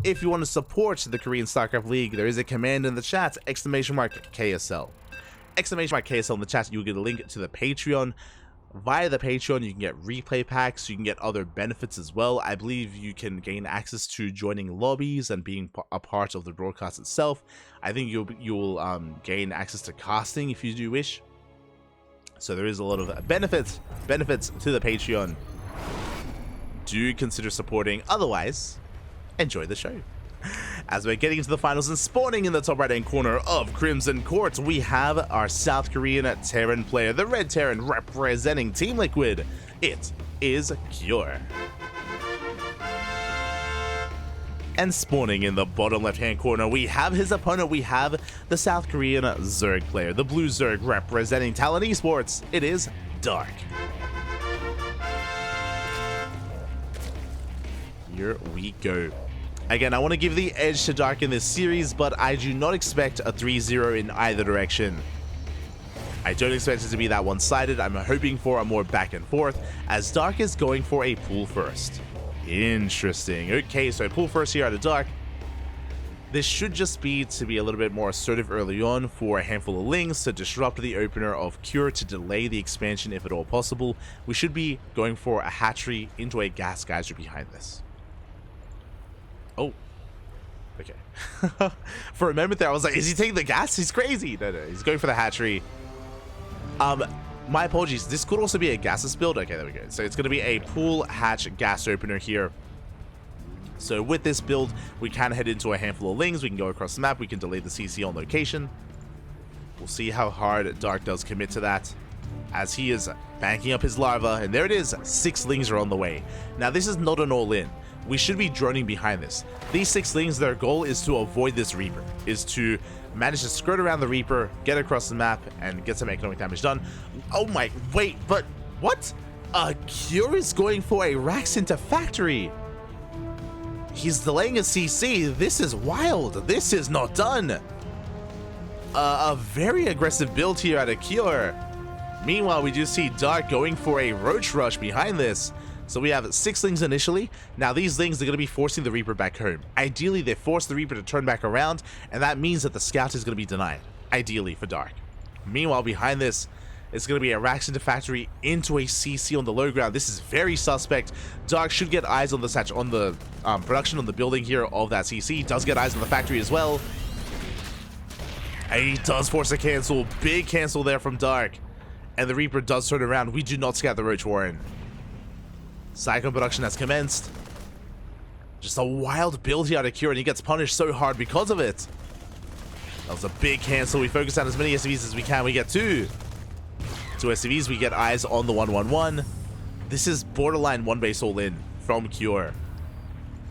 If you want to support the Korean StarCraft League, there is a command in the chat, !KSL. !KSL in the chat, you'll get a link to the Patreon. Via the Patreon, you can get replay packs, you can get other benefits as well. I believe you can gain access to joining lobbies and being a part of the broadcast itself. I think you'll gain access to casting if you do wish. So there is a lot of benefits to the Patreon. Do consider supporting. Otherwise, enjoy the show. As we're getting into the finals and spawning in the top right-hand corner of Crimson Court, we have our South Korean Terran player, the Red Terran representing Team Liquid. It is Cure. And spawning in the bottom left-hand corner, we have his opponent. We have the South Korean Zerg player, the Blue Zerg representing Talon Esports. It is Dark. Here we go. Again, I want to give the edge to Dark in this series, but I do not expect a 3-0 in either direction. I don't expect it to be that one-sided. I'm hoping for a more back and forth, as Dark is going for a pool first. Interesting. Okay, so pool first here out of Dark. This should just be to be a little bit more assertive early on for a handful of Lings to disrupt the opener of Cure to delay the expansion if at all possible. We should be going for a hatchery into a gas geyser behind this. Oh, okay. For a moment there, I was like, is he taking the gas? He's crazy. No, he's going for the hatchery. My apologies. This could also be a gases build. Okay, there we go. So it's going to be a pool hatch gas opener here. So with this build, we can head into a handful of Lings. We can go across the map. We can delay the CC on location. We'll see how hard Dark does commit to that, as he is banking up his larva. And there it is. 6 Lings are on the way. Now, this is not an all-in. We should be droning behind this. These 6 Lings, their goal is to avoid this Reaper, is to manage to skirt around the Reaper, get across the map, and get some economic damage done. Oh my, wait, but what? Cure is going for a Rax into Factory. He's delaying a CC. This is wild. This is not done. A very aggressive build here out of Cure. Meanwhile, we do see Dark going for a Roach Rush behind this. So we have 6 Lings initially. Now these Lings are going to be forcing the Reaper back home. Ideally, they force the Reaper to turn back around, and that means that the Scout is going to be denied, ideally for Dark. Meanwhile, behind this, it's going to be a Rax into Factory into a CC on the low ground. This is very suspect. Dark should get eyes on the production on the building here of that CC. He does get eyes on the factory as well. And he does force a cancel. Big cancel there from Dark. And the Reaper does turn around. We do not scout the Roach Warren. Cyclone production has commenced. Just a wild build here out of Cure, and he gets punished so hard because of it. That was a big cancel. We focus on as many SCVs as we can. We get 2 SCVs. We get eyes on the 111. This is borderline one base all in from Cure.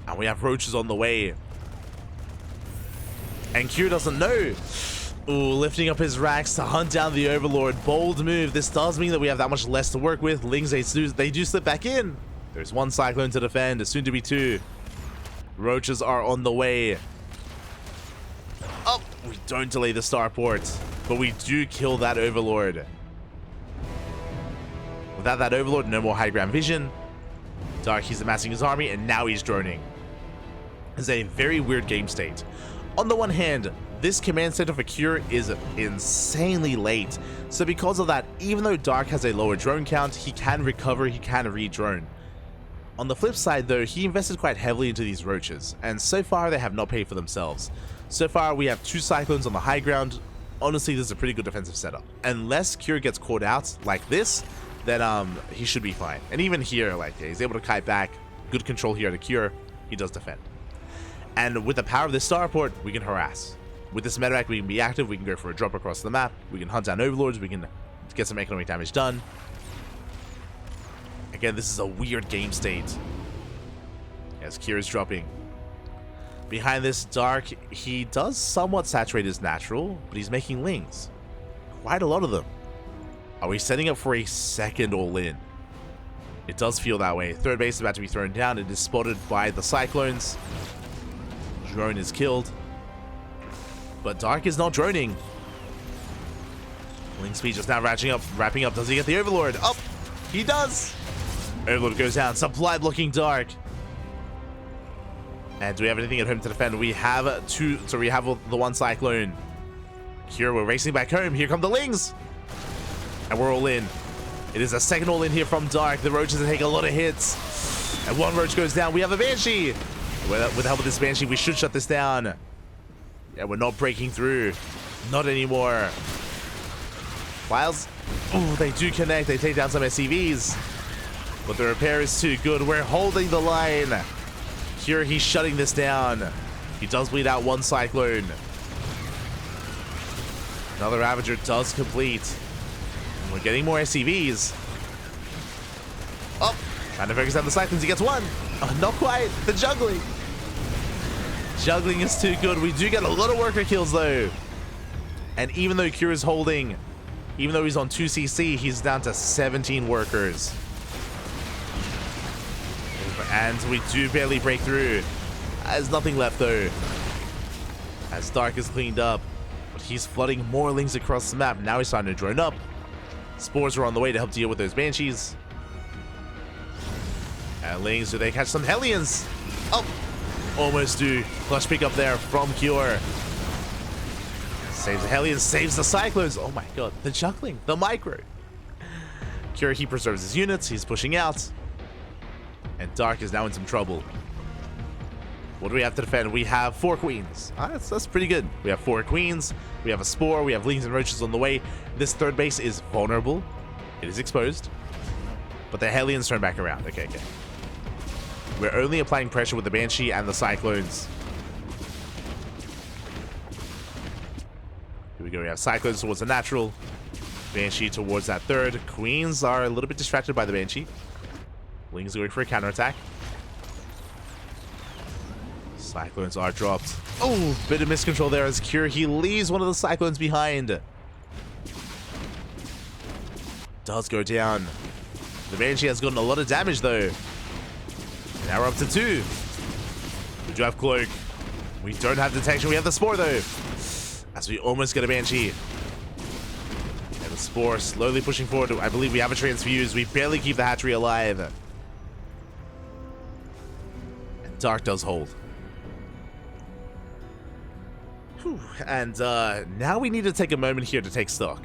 And we have Roaches on the way. And Cure doesn't know. Ooh, lifting up his Rax to hunt down the Overlord. Bold move. This does mean that we have that much less to work with. Lings, they do slip back in. There's 1 Cyclone to defend, soon to be 2. Roaches are on the way. Oh, we don't delay the starport, but we do kill that Overlord. Without that Overlord, no more high ground vision. Dark, he's amassing his army, and now he's droning. It's a very weird game state. On the one hand, this command center for Cure is insanely late. So because of that, even though Dark has a lower drone count, he can recover, he can re-drone. On the flip side though, he invested quite heavily into these Roaches, and so far they have not paid for themselves. So far we have 2 Cyclones on the high ground. Honestly, this is a pretty good defensive setup. Unless Cure gets caught out like this, then he should be fine. And even here, like, he's able to kite back. Good control here to Cure. He does defend. And with the power of this starport, we can harass. With this medevac, we can be active, we can go for a drop across the map, we can hunt down Overlords, we can get some economic damage done. Again, this is a weird game state. As Cure is dropping. Behind this, Dark, he does somewhat saturate his natural, but he's making Lings. Quite a lot of them. Are we setting up for a second all-in? It does feel that way. Third base is about to be thrown down. It is spotted by the Cyclones. Drone is killed. But Dark is not droning. Ling speed just now wrapping up. Does he get the Overlord? Oh, he does. Overlord goes down. Supply blocking Dark. And do we have anything at home to defend? We have two, so we have the one Cyclone. Here, we're racing back home. Here come the Lings. And we're all in. It is a second all in here from Dark. The Roaches are taking a lot of hits. And one Roach goes down. We have a Banshee. With the help of this Banshee, we should shut this down. Yeah, we're not breaking through. Not anymore. Files. Oh, they do connect. They take down some SCVs. But the repair is too good. We're holding the line. Here, he's shutting this down. He does bleed out one Cyclone. Another Ravager does complete. And we're getting more SCVs. Oh, trying to focus on the Cyclones. He gets one. Oh, not quite. The juggling. Juggling is too good. We do get a lot of worker kills, though. And even though Kira's holding, even though he's on 2 CC, he's down to 17 workers. And we do barely break through. There's nothing left, though. As Dark is cleaned up. But he's flooding more Lings across the map. Now he's starting to drone up. Spores are on the way to help deal with those Banshees. And Lings, do they catch some Hellions? Oh! Almost do. Clutch pick up there from Cure. Saves the Hellions, saves the Cyclones. Oh my god, the juggling, the micro. Cure, he preserves his units, he's pushing out. And Dark is now in some trouble. What do we have to defend? We have 4 Queens. That's pretty good. We have 4 Queens, we have a Spore, we have Lings and Roaches on the way. This third base is vulnerable. It is exposed. But the Hellions turn back around. Okay. We're only applying pressure with the Banshee and the Cyclones. Here we go. We have Cyclones towards the natural. Banshee towards that third. Queens are a little bit distracted by the Banshee. Lings going for a counterattack. Cyclones are dropped. Oh, bit of miscontrol there as Cure. He leaves one of the Cyclones behind. Does go down. The Banshee has gotten a lot of damage, though. Now we're up to 2. We do have Cloak. We don't have detection. We have the Spore, though. As we almost get a Banshee. And the Spore slowly pushing forward. I believe we have a Transfuse. We barely keep the hatchery alive. And Dark does hold. Whew. And now we need to take a moment here to take stock.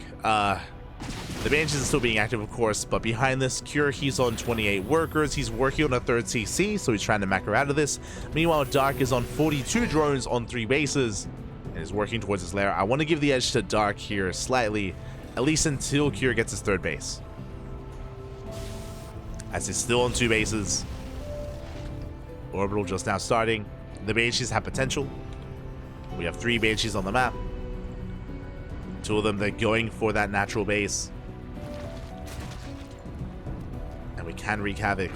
The Banshees are still being active, of course, but behind this, Cure, he's on 28 workers. He's working on a 3rd CC, so he's trying to macro out of this. Meanwhile, Dark is on 42 drones on 3 bases and is working towards his lair. I want to give the edge to Dark here slightly, at least until Cure gets his 3rd base. As he's still on 2 bases. Orbital just now starting. The Banshees have potential. We have 3 Banshees on the map. 2 of them, they're going for that natural base. And we can wreak havoc.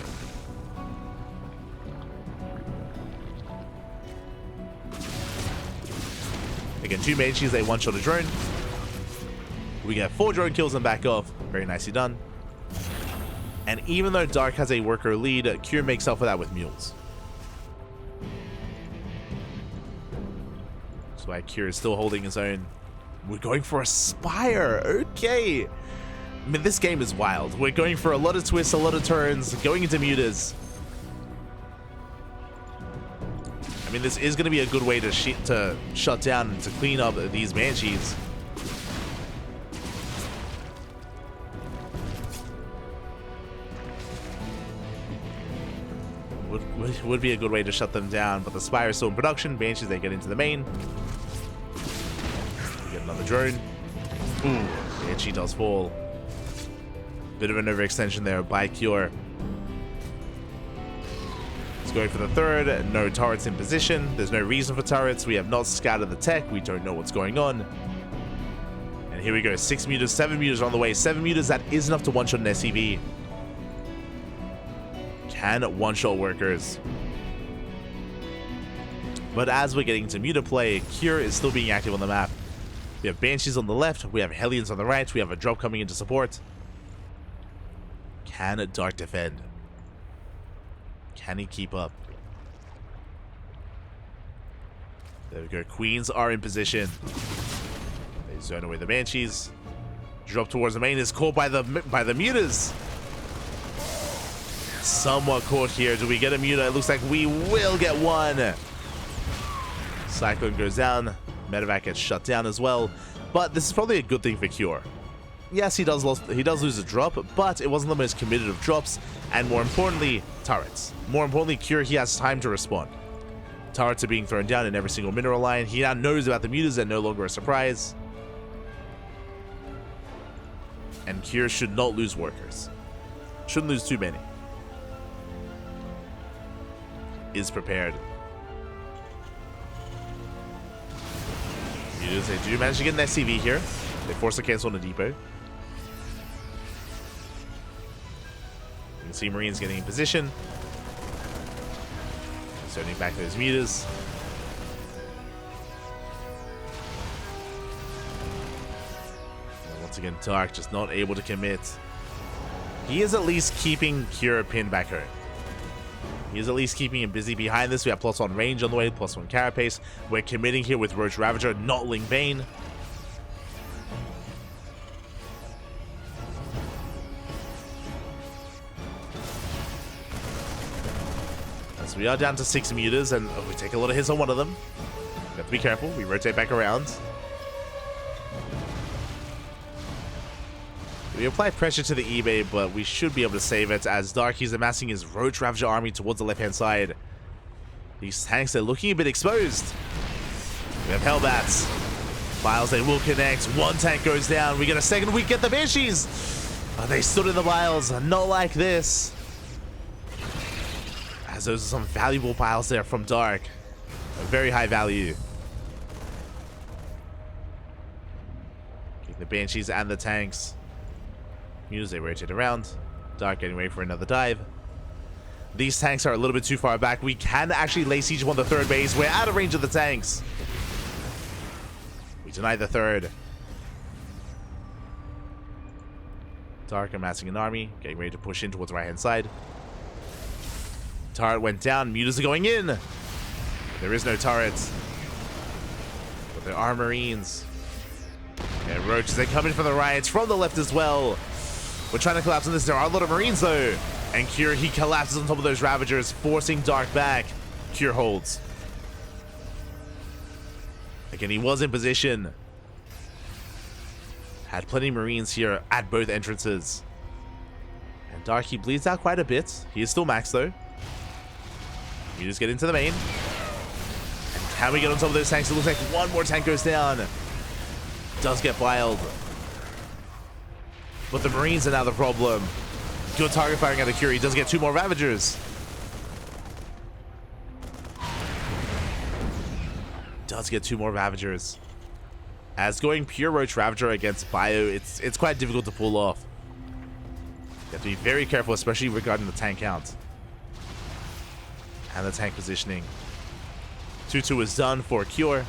Again, 2 Banshees, they one-shot a drone. We get 4 drone kills and back off. Very nicely done. And even though Dark has a worker lead, Cure makes up for that with mules. That's why Cure is still holding his own. We're going for a Spire. Okay. I mean, this game is wild. We're going for a lot of twists, a lot of turns, going into mutas. I mean, this is going to be a good way to shut down and to clean up these Banshees. Would be a good way to shut them down, but the Spire is still in production. Banshees, they get into the main. We get another drone. Ooh, Banshee does fall. Bit of an overextension there by Cure. He's going for the 3rd. No turrets in position. There's no reason for turrets. We have not scouted the tech. We don't know what's going on. And here we go. 6 meters, 7 meters on the way. 7 meters, that is enough to one-shot an SCV. Can one-shot workers. But as we're getting to muta play, Cure is still being active on the map. We have Banshees on the left. We have Hellions on the right. We have a drop coming into support. Can Dark defend? Can he keep up? There we go. Queens are in position. They zone away the Banshees. Drop towards the main is caught by the mutas. Somewhat caught here. Do we get a muta? It looks like we will get one. Cyclone goes down. Medevac gets shut down as well. But this is probably a good thing for Cure. Yes, he does lose a drop, but it wasn't the most committed of drops. And more importantly, turrets. More importantly, Cure, he has time to respond. Turrets are being thrown down in every single mineral line. He now knows about the mutas. They're no longer a surprise. And Cure should not lose workers. Shouldn't lose too many. Is prepared. Mutas, they do manage to get an SCV here. They force a cancel on the depot. You can see Marines getting in position. Sending back those mutas. And once again, Dark just not able to commit. He is at least keeping Cure pinned back home. He is at least keeping him busy behind this. We have +1 range on the way, +1 carapace. We're committing here with Roach Ravager, not Ling Bane. As we are down to 6 mutas, and we take a lot of hits on one of them. We have to be careful. We rotate back around. We apply pressure to the eBay, but we should be able to save it as Dark is amassing his Roach Ravager army towards the left-hand side. These tanks are looking a bit exposed. We have Hellbats. Biles, they will connect. One tank goes down. We get a second. We get the Banshees. Oh, they stood in the Biles. Not like this. As those are some valuable Biles there from Dark. A very high value. The Banshees and the tanks. Mutas, they rotate around. Dark getting ready for another dive. These tanks are a little bit too far back. We can actually lay siege on the third base. We're out of range of the tanks. We deny the third. Dark amassing an army. Getting ready to push in towards the right-hand side. Turret went down. Mutas are going in. There is no turrets. But there are Marines. Yeah, Roaches, they come in from the right. From the left as well. We're trying to collapse on this. There are a lot of Marines, though. And Cure, he collapses on top of those Ravagers, forcing Dark back. Cure holds. Again, he was in position. Had plenty of Marines here at both entrances. And Dark, he bleeds out quite a bit. He is still max, though. We just get into the main. And can we get on top of those tanks? It looks like one more tank goes down. Does get biled. But the Marines are now the problem. Good target firing out of Cure. He does get 2 more Ravagers. Does get 2 more Ravagers. As going pure Roach Ravager against Bio, it's quite difficult to pull off. You have to be very careful, especially regarding the tank count. And the tank positioning. 2-2 is done for Cure.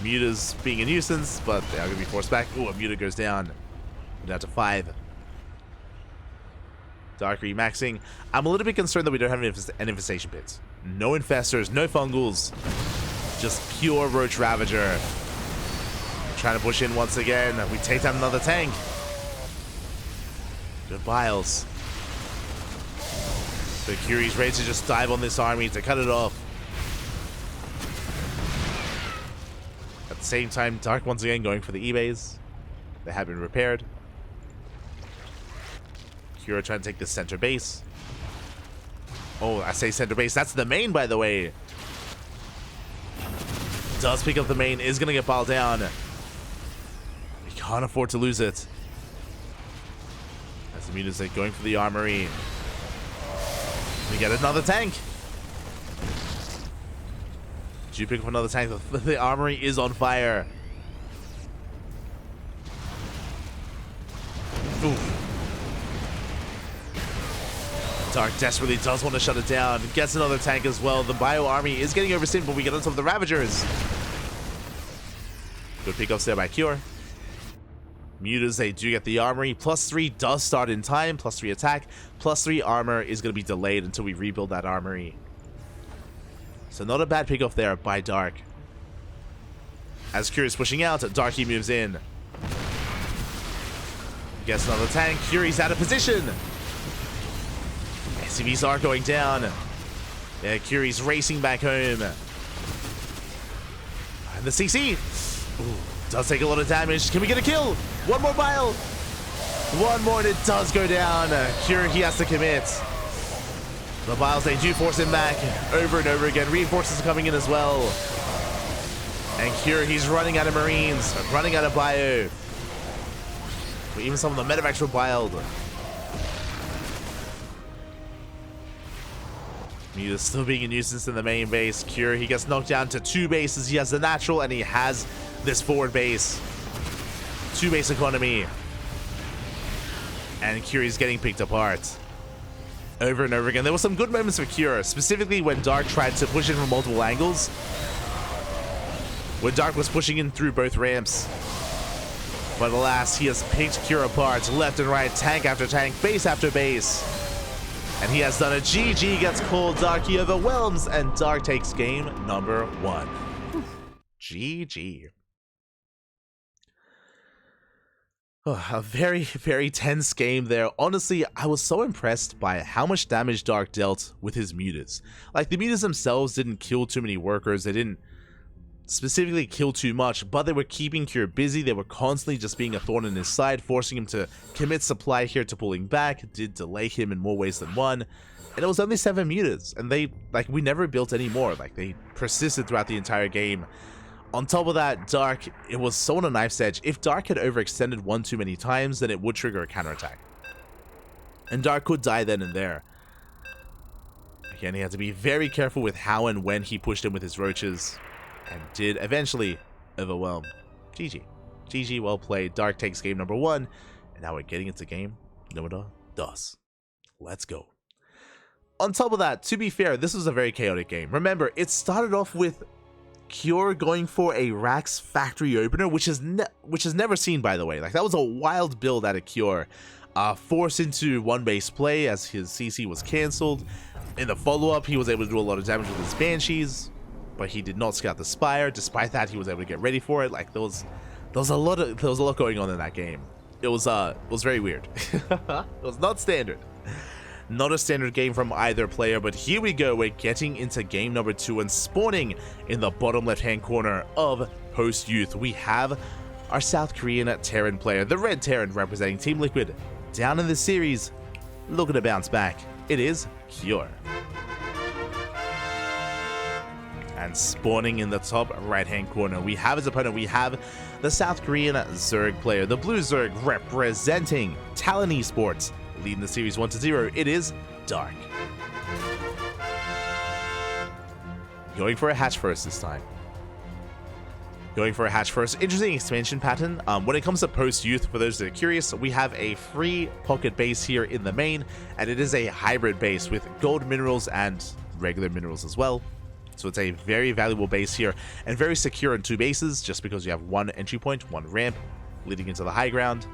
Muta's being a nuisance, but they are going to be forced back. Ooh, a Muta goes down. We're down to 5. Dark remaxing. I'm a little bit concerned that we don't have an infestation pit. No infestors, no fungals. Just pure Roach Ravager. Trying to push in once again. We take down another tank. Good Biles. So Curie's ready to just dive on this army to cut it off. At the same time, Dark once again going for the eBays. They have been repaired. Cure trying to take the center base. Oh, I say center base. That's the main, by the way. Does pick up the main. Is going to get piled down. We can't afford to lose it. As the Mutas are going for the armory. We get another tank. Did you pick up another tank? The armory is on fire. Oof. Dark desperately does want to shut it down. Gets another tank as well. The Bio army is getting overseen, but we get on top of the Ravagers. Good pickups there by Cure. Mutas, they do get the armory. +3 does start in time. +3 attack. +3 armor is going to be delayed until we rebuild that armory. So not a bad pickup there by Dark. As Cure is pushing out, Darky moves in. Gets another tank. Curie's out of position. SCVs are going down. Yeah, Curie's racing back home. And the CC does take a lot of damage. Can we get a kill? One more bile. One more and it does go down. Cure, he has to commit. The biles, they do force him back over and over again. Reinforcements are coming in as well. And Cure, he's running out of Marines, running out of bio. But even some of the medevacs were biled. Mute is still being a nuisance in the main base. Cure, he gets knocked down to 2 bases. He has the natural and he has this forward base. 2 base economy. And Cure is getting picked apart. Over and over again. There were some good moments for Cure, specifically when Dark tried to push in from multiple angles. When Dark was pushing in through both ramps. But alas, he has picked Cure apart left and right, tank after tank, base after base. And he has done a GG, gets called. Dark, he overwhelms, and Dark takes game number 1. GG. Oh, a very, very tense game there. Honestly, I was so impressed by how much damage Dark dealt with his mutas. Like, the mutas themselves didn't kill too many workers. They didn't specifically kill too much, but they were keeping Cure busy. They were constantly just being a thorn in his side, forcing him to commit supply here to pulling back. It did delay him in more ways than one. And it was only 7 mutas, and they, like, we never built any more. Like, they persisted throughout the entire game. On top of that, Dark, it was so on a knife's edge. If Dark had overextended one too many times, then it would trigger a counterattack. And Dark could die then and there. Again, he had to be very careful with how and when he pushed in with his roaches, and did eventually overwhelm. GG. GG, well played. Dark takes game number 1, and now we're getting into game number 2. Let's go. On top of that, to be fair, this was a very chaotic game. Remember, it started off with Cure going for a Rax factory opener, which is never seen, by the way. Like, that was a wild build out of Cure. Forced into 1 base play as his CC was cancelled. In the follow-up, he was able to do a lot of damage with his Banshees, but he did not scout the Spire. Despite that, he was able to get ready for it. Like, there was a lot going on in that game. It was very weird. It was not standard. Not a standard game from either player, but here we go. We're getting into game number 2 and spawning in the bottom left-hand corner of Post Youth. We have our South Korean Terran player, the Red Terran representing Team Liquid. Down in the series, looking to bounce back. It is Cure. And spawning in the top right-hand corner, we have his opponent. We have the South Korean Zerg player, the Blue Zerg representing Talon Esports. Leading the series 1-0, it is Dark. Going for a hatch first this time. Going for a hatch first. Interesting expansion pattern. When it comes to Post Youth, for those that are curious, we have a free pocket base here in the main, and it is a hybrid base with gold minerals and regular minerals as well. So it's a very valuable base here, and very secure in 2 bases, just because you have 1 entry point, 1 ramp, leading into the high ground.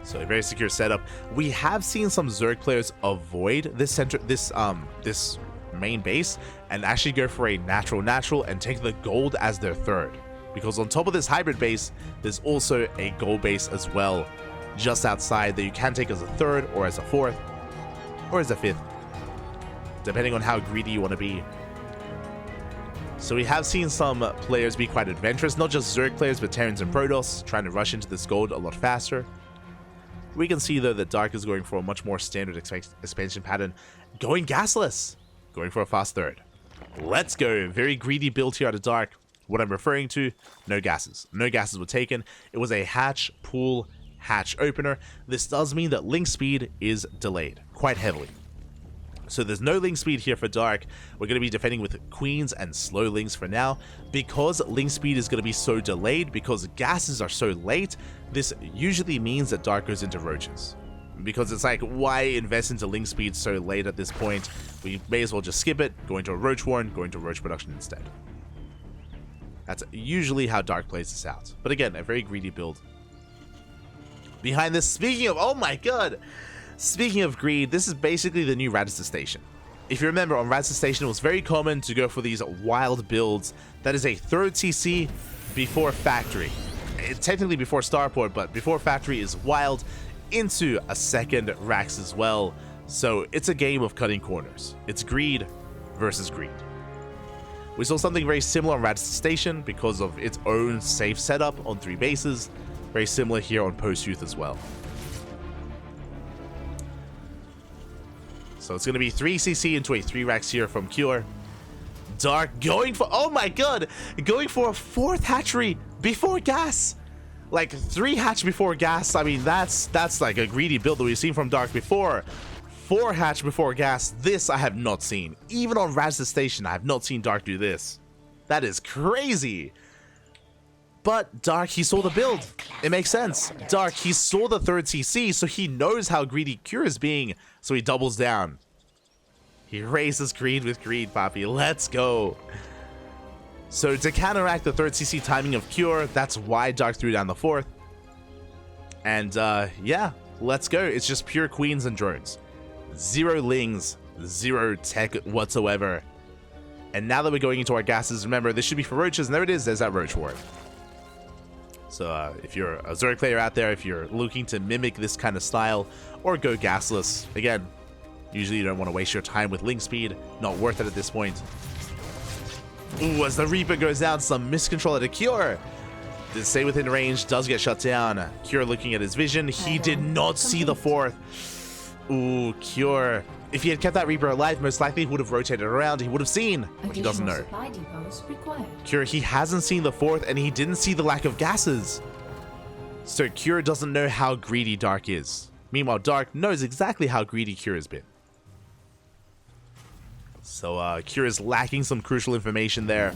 So a very secure setup. We have seen some Zerg players avoid this main base and actually go for a natural and take the gold as their 3rd. Because on top of this hybrid base, there's also a gold base as well, just outside, that you can take as a 3rd or as a 4th or as a 5th, depending on how greedy you want to be. So we have seen some players be quite adventurous, not just Zerg players, but Terrans and Protoss, trying to rush into this gold a lot faster. We can see, though, that Dark is going for a much more standard expansion pattern, going gasless, going for a fast 3rd. Let's go. Very greedy build here out of Dark. What I'm referring to, no gases. No gases were taken. It was a hatch, pool, hatch opener. This does mean that link speed is delayed quite heavily. So there's no link speed here for Dark. We're going to be defending with Queens and slow links for now. Because link speed is going to be so delayed, because gases are so late, this usually means that Dark goes into roaches. Because it's like, why invest into link speed so late at this point? We may as well just skip it, go into a roach warren, go into roach production instead. That's usually how Dark plays this out. But again, a very greedy build. Behind this, speaking of, oh my god! Speaking of greed, this is basically the new Radisson Station. If you remember, on Radisson Station, it was very common to go for these wild builds. That is a 3rd CC before Factory. Technically before Starport, but before Factory is wild, into a 2nd Rax as well. So it's a game of cutting corners. It's greed versus greed. We saw something very similar on Rad's Station because of its own safe setup on 3 bases. Very similar here on Post Youth as well. So it's going to be 3 CC into a 3 racks here from Cure. Dark going for, oh my god, going for a 4th hatchery before gas. Like 3 hatch before gas. I mean, that's like a greedy build that we've seen from Dark before. 4 hatch before gas. This I have not seen. Even on Raz's Station, I have not seen Dark do this. That is crazy. But Dark, he saw the build. It makes sense. Dark, he saw the 3rd CC, so he knows how greedy Cure is being, so he doubles down. He raises greed with greed, Papi. Let's go. So to counteract the 3rd CC timing of Cure, that's why Dark threw down the 4th. And yeah, let's go. It's just pure queens and drones. 0 lings, 0 tech whatsoever. And now that we're going into our gases, remember, this should be for roaches, and there it is. There's that roach ward. So if you're a Zerg player out there, if you're looking to mimic this kind of style or go gasless, again, usually you don't want to waste your time with ling speed. Not worth it at this point. Ooh, as the Reaper goes down, some miscontrol at a Cure. Did stay within range, does get shut down. Cure looking at his vision. He did not see the 4th. Ooh, Cure. If he had kept that Reaper alive, most likely he would have rotated around. He would have seen, but he doesn't know. Cure, he hasn't seen the 4th, and he didn't see the lack of gases. So Cure doesn't know how greedy Dark is. Meanwhile, Dark knows exactly how greedy Cure has been. So Cure is lacking some crucial information there.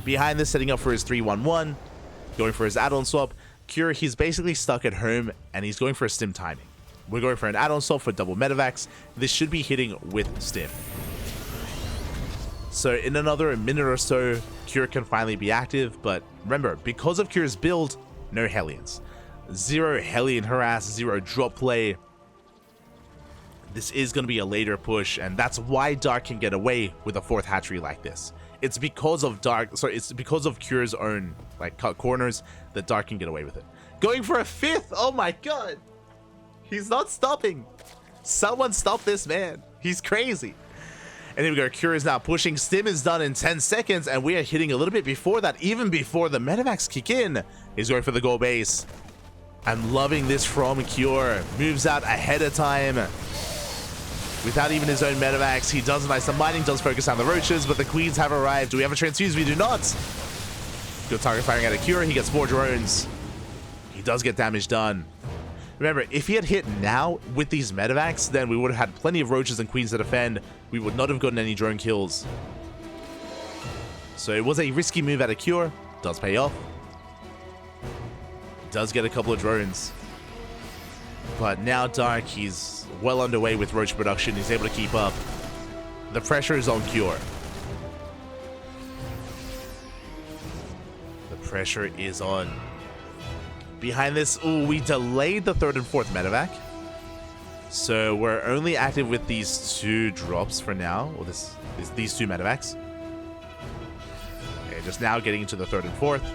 Behind this, setting up for his 3-1-1, going for his add-on swap. Cure, he's basically stuck at home, and he's going for a stim timing. We're going for an add-on swap for double medevacs. This should be hitting with stim. So in another minute or so, Cure can finally be active, but remember, because of Cure's build, no Hellions. 0 Hellion harass, 0 drop play. This is going to be a later push, and that's why Dark can get away with a 4th hatchery like this. It's because of it's because of Cure's own like cut corners that Dark can get away with it. Going for a 5th, oh my god! He's not stopping. Someone stop this man. He's crazy. And here we go. Cure is now pushing. Stim is done in 10 seconds, and we are hitting a little bit before that, even before the medevacs kick in. He's going for the goal base. I'm loving this from Cure. Moves out ahead of time. Without even his own medevacs, he does nice. The mining does focus on the roaches, but the queens have arrived. Do we have a transfuse? We do not. Good target firing out of Cure. He gets 4 drones. He does get damage done. Remember, if he had hit now with these medevacs, then we would have had plenty of roaches and queens to defend. We would not have gotten any drone kills. So it was a risky move out of Cure. Does pay off. Does get a couple of drones. But now Dark, he's well underway with roach production. He's able to keep up. The pressure is on Cure. The pressure is on. Behind this, ooh, we delayed the 3rd and 4th medevac. So we're only active with these 2 drops for now. Or these 2 medevacs. Okay, just now getting into the 3rd and 4th.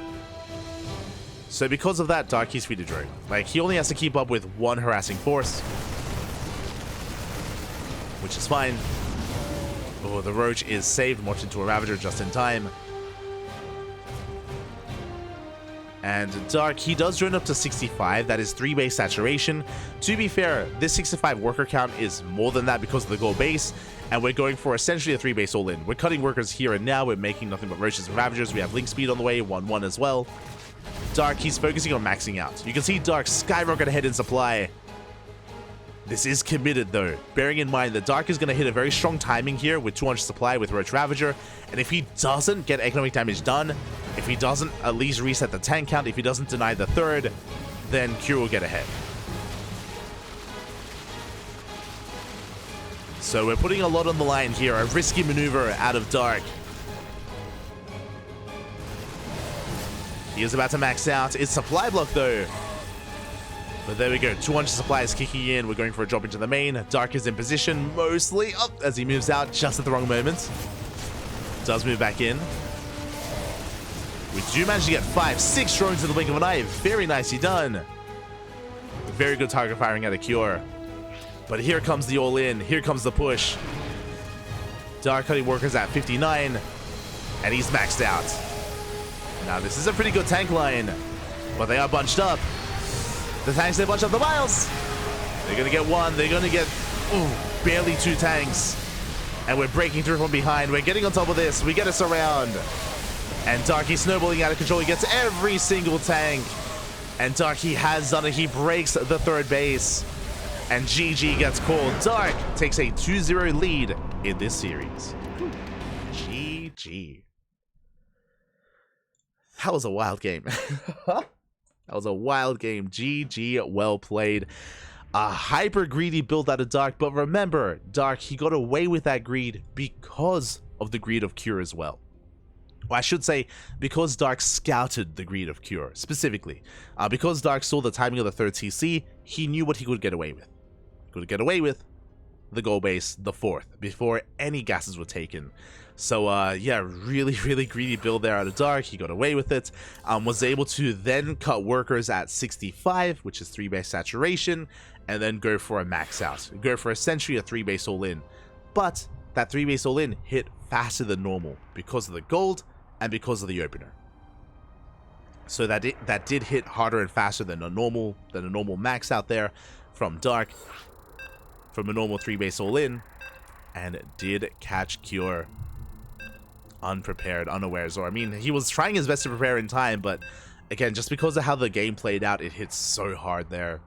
So because of that, Dark, he's free to drone. Like, he only has to keep up with 1 harassing force. Which is fine. Oh, the roach is saved, morphed into a Ravager just in time. And Dark, he does drone up to 65. That is 3 base saturation. To be fair, this 65 worker count is more than that because of the goal base. And we're going for essentially a 3 base all-in. We're cutting workers here and now. We're making nothing but roaches and Ravagers. We have link speed on the way, 1-1 as well. Dark, he's focusing on maxing out. You can see Dark skyrocket ahead in supply. This is committed though, bearing in mind that Dark is going to hit a very strong timing here with 200 supply with Roach Ravager, and if he doesn't get economic damage done, if he doesn't at least reset the tank count, if he doesn't deny the 3rd, then Cure will get ahead. So we're putting a lot on the line here, a risky maneuver out of Dark. He is about to max out. It's supply block though. But there we go, 200 supplies kicking in. We're going for a drop into the main. Dark is in position, mostly up as he moves out just at the wrong moment. Does move back in. We do manage to get 5-6 drones in the blink of an eye. Very nicely done. Very good target firing out of Cure. But here comes the all-in. Here comes the push. Dark cutting workers at 59. And he's maxed out. Now, this is a pretty good tank line, but they are bunched up. The tanks, they bunch up the miles. They're going to get one. They're going to get barely 2 tanks. And we're breaking through from behind. We're getting on top of this. We get us around. And Darky snowballing out of control. He gets every single tank. And Darky has done it. He breaks the 3rd base. And GG gets called. Dark takes a 2-0 lead in this series. GG. That was a wild game. That was a wild game. GG, well played. A hyper greedy build out of Dark, but remember, Dark, he got away with that greed because of the greed of Cure as well. Or I should say, because Dark scouted the greed of Cure, specifically. Because Dark saw the timing of the 3rd TC, he knew what he could get away with. He could get away with the goal base, the 4th, before any gases were taken. So, yeah, really, really greedy build there out of Dark. He got away with it. Was able to then cut workers at 65, which is 3 base saturation, and then go for a max out. Go for essentially a 3 base all-in. But that 3 base all-in hit faster than normal because of the gold and because of the opener. So that did hit harder and faster than a normal max out there from Dark, from a normal 3 base all-in, and it did catch Cure unprepared, unawares. Or I mean, he was trying his best to prepare in time, but again, just because of how the game played out, it hit so hard there.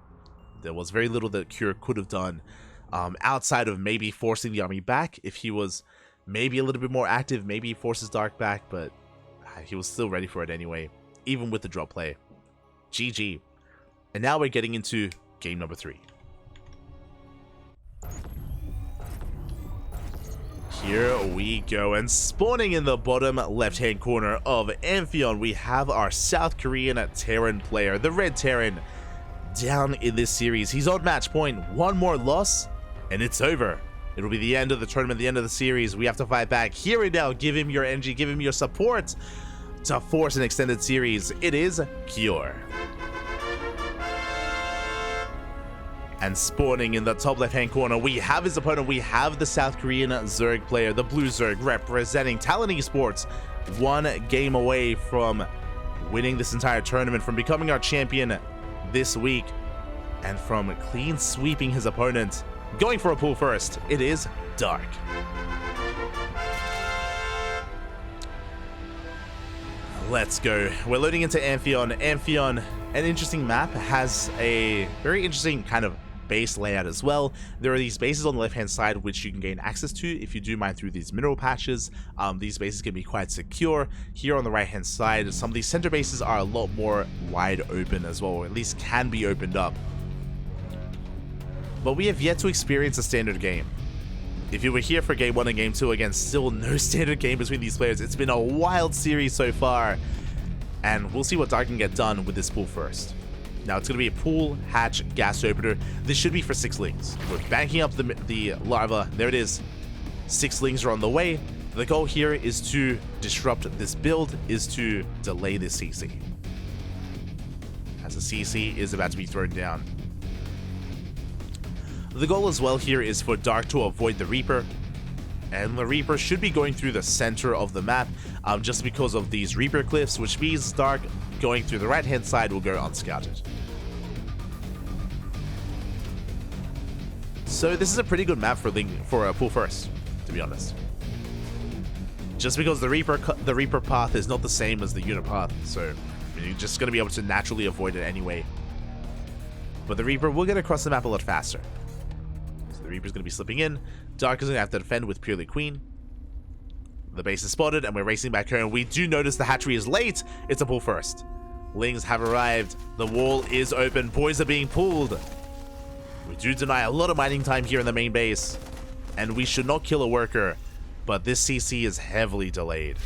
There was very little that Cure could have done outside of maybe forcing the army back. If he was maybe a little bit more active, maybe he forces Dark back, but he was still ready for it anyway, even with the drop play. GG. And now we're getting into game number 3. Here we go, and spawning in the bottom left-hand corner of Amphion, we have our South Korean Terran player, the Red Terran, down in this series. He's on match point, 1 more loss, and it's over. It'll be the end of the tournament, the end of the series. We have to fight back here and now. Give him your energy, give him your support to force an extended series. It is Cure. And spawning in the top left-hand corner, we have his opponent. We have the South Korean Zerg player, the Blue Zerg, representing Talon Esports. 1 game away from winning this entire tournament, from becoming our champion this week, and from clean sweeping his opponent. Going for a pull first, it is Dark. Let's go. We're loading into Amphion. Amphion, an interesting map, has a very interesting kind of base layout as well. There are these bases on the left hand side which you can gain access to if you do mine through these mineral patches. These bases can be quite secure. Here on the right hand side, some of these center bases are a lot more wide open as well, or at least can be opened up. But we have yet to experience a standard game. If you were here for game 1 and game 2, again, still no standard game between these players. It's been a wild series so far, and we'll see what Dark can get done with this pool first. Now, it's going to be a pool, hatch, gas opener. This should be for 6 lings. We're banking up the larva. There it is. 6 lings are on the way. The goal here is to disrupt this build, is to delay this CC, as the CC is about to be thrown down. The goal as well here is for Dark to avoid the Reaper, and the Reaper should be going through the center of the map, just because of these Reaper cliffs, which means Dark going through the right hand side will go unscouted. So this is a pretty good map for a pull first, to be honest. Just because the Reaper path is not the same as the unit path, so you're just going to be able to naturally avoid it anyway. But the Reaper will get across the map a lot faster. The Reaper's going to be slipping in. Dark is going to have to defend with purely Queen. The base is spotted, and we're racing back home. We do notice the hatchery is late. It's a pull first. Lings have arrived. The wall is open. Boys are being pulled. We do deny a lot of mining time here in the main base, and we should not kill a worker, but this CC is heavily delayed.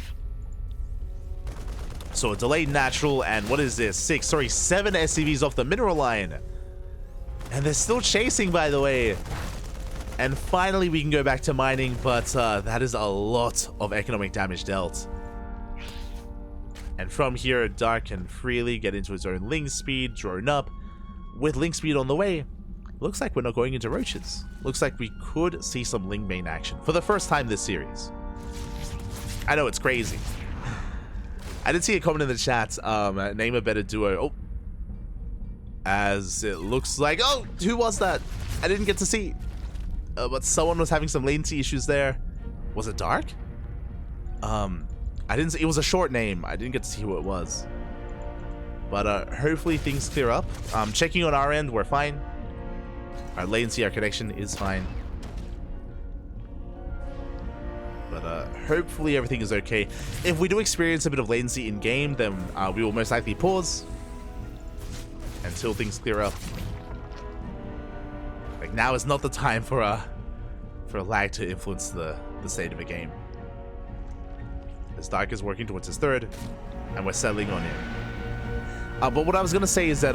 So a delayed natural, and what is this? 7 SCVs off the mineral line. And they're still chasing, by the way. And finally we can go back to mining, but that is a lot of economic damage dealt. And from here, Dark can freely get into his own Ling speed, drone up. With Ling speed on the way, looks like we're not going into roaches. Looks like we could see some Ling main action for the first time this series. I know it's crazy. I did see a comment in the chat, name a better duo. Oh. As it looks like, oh, who was that? I didn't get to see. But someone was having some latency issues there. Was it Dark? I didn't see, it was a short name. I didn't get to see who it was. But hopefully things clear up. Checking on our end, we're fine. Our latency, our connection is fine. But hopefully everything is okay. If we do experience a bit of latency in game, then we will most likely pause until things clear up. Like, now is not the time for lag to influence the state of a game. As Dark is working towards his third, and we're settling on him. But what I was gonna say is that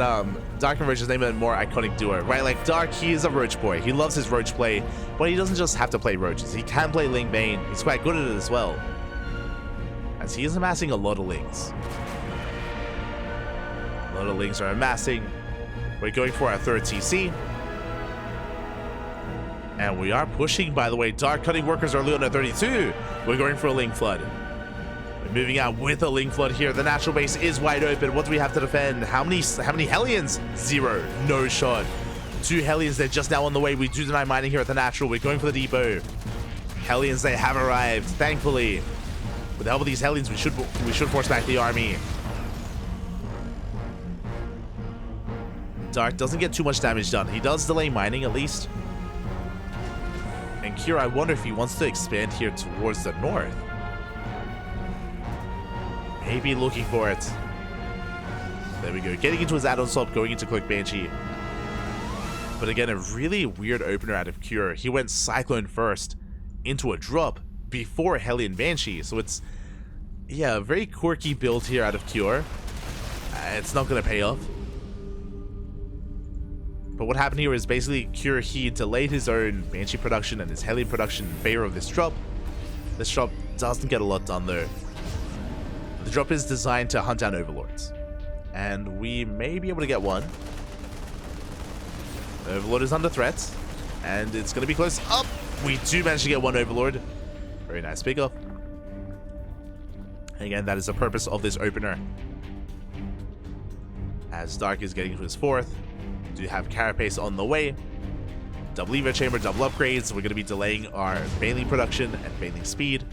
Dark and Roach is named a more iconic duo, right? Like, Dark, he is a Roach boy. He loves his Roach play, but he doesn't just have to play Roaches. He can play Ling Bane. He's quite good at it as well, as he is amassing a lot of Lings. A lot of Lings are amassing. We're going for our third TC. And we are pushing, by the way. Dark cutting workers are on at 32. We're going for a Ling Flood. We're moving out with a Ling Flood here. The natural base is wide open. What do we have to defend? How many Hellions? 0. No shot. 2 Hellions, they're just now on the way. We do deny mining here at the natural. We're going for the depot. Hellions, they have arrived, thankfully. With the help of these Hellions, we should force back the army. Dark doesn't get too much damage done. He does delay mining, at least. And Kira, I wonder if he wants to expand here towards the north. Maybe looking for it. There we go. Getting into his add-on swap, going into Cloak Banshee. But again, a really weird opener out of Cure. He went Cyclone first into a drop before Hellion Banshee. So it's, yeah, a very quirky build here out of Cure. It's not going to pay off. But what happened here is basically Cure, he delayed his own Banshee production and his Hellion production in favor of this drop. This drop doesn't get a lot done though. The drop is designed to hunt down Overlords. And we may be able to get one. The Overlord is under threat. And it's going to be close up. We do manage to get one Overlord. Very nice pickup. Again, that is the purpose of this opener. As Dark is getting to his fourth. We do have Carapace on the way. Double Evo Chamber, double upgrades. We're going to be delaying our Baneling production and Baneling speed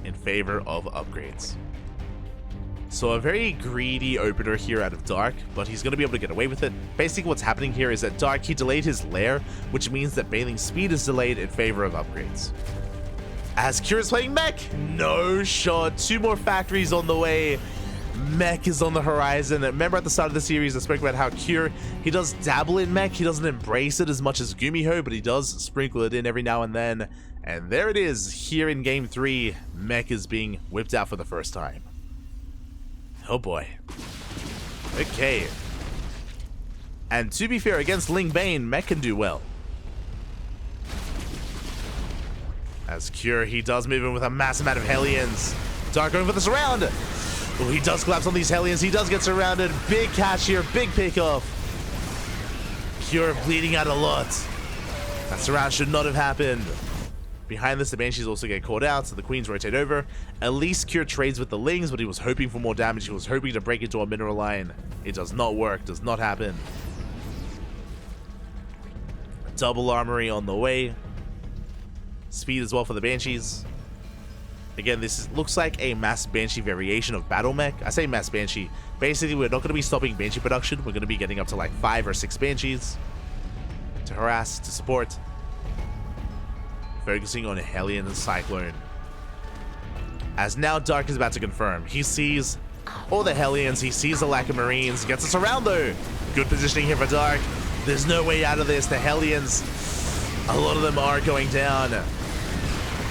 in favor of upgrades. So a very greedy opener here out of Dark, but he's going to be able to get away with it. Basically what's happening here is that Dark, he delayed his lair, which means that Baneling speed is delayed in favor of upgrades. As Kira's playing Mech, no shot. 2 more factories on the way. Mech is on the horizon. Remember at the start of the series I spoke about how Cure, he does dabble in Mech. He doesn't embrace it as much as Gumiho, but he does sprinkle it in every now and then. And there it is, here in Game 3, Mech is being whipped out for the first time. Oh boy. Okay. And to be fair, against Ling Bane, Mech can do well. As Cure, he does move in with a massive amount of Hellions. Dark going for the surround. Oh, he does collapse on these Hellions. He does get surrounded. Big catch here. Big pickoff. Cure bleeding out a lot. That surround should not have happened. Behind this, the Banshees also get caught out, so the Queens rotate over. At least Cure trades with the Lings, but he was hoping for more damage. He was hoping to break into a mineral line. It does not work. Does not happen. Double armory on the way. Speed as well for the Banshees. Again, this looks like a mass Banshee variation of Battle Mech. I say mass Banshee. Basically, we're not going to be stopping Banshee production. We're going to be getting up to like 5 or 6 Banshees to harass, to support. Focusing on Hellion and Cyclone. As now Dark is about to confirm. He sees all the Hellions. He sees the lack of Marines. Gets us around though. Good positioning here for Dark. There's no way out of this. The Hellions, a lot of them are going down.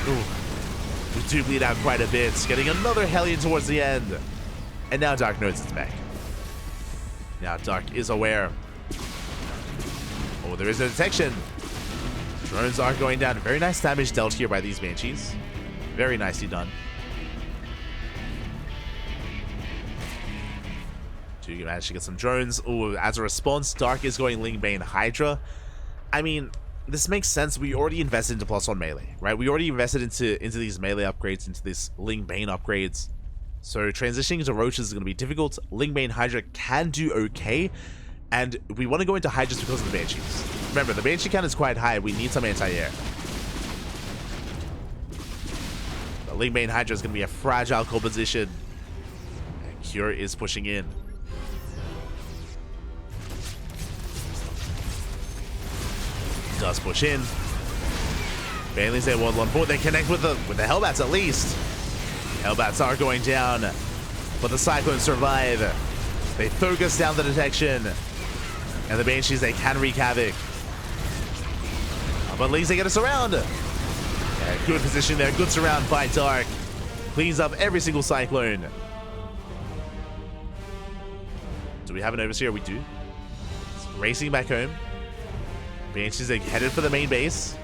Ooh. We do bleed out quite a bit. Getting another Hellion towards the end. And now Dark knows it's back. Now Dark is aware. Oh, there is a detection. Drones are going down. Very nice damage dealt here by these Banshees. Very nicely done. Do you manage to get some drones? Oh, as a response, Dark is going Ling Bane Hydra. I mean, this makes sense. We already invested into +1 melee, right? We already invested into these melee upgrades, into this Ling Bane upgrades. So transitioning to Roaches is going to be difficult. Ling Bane Hydra can do okay, and we want to go into Hydras because of the Banshees. Remember, the Banshee count is quite high. We need some anti-air. The Ling Bane Hydra is going to be a fragile composition. And Cure is pushing in. Does push in. Banelings there, Waddle on board. They connect with the Hellbats at least. Hellbats are going down, but the Cyclones survive. They focus down the detection, and the Banshees, they can wreak havoc. But at least they get us around. Yeah, good position there, good surround by Dark. Cleans up every single Cyclone. Do we have an overseer? We do. It's racing back home. Banshees are headed for the main base.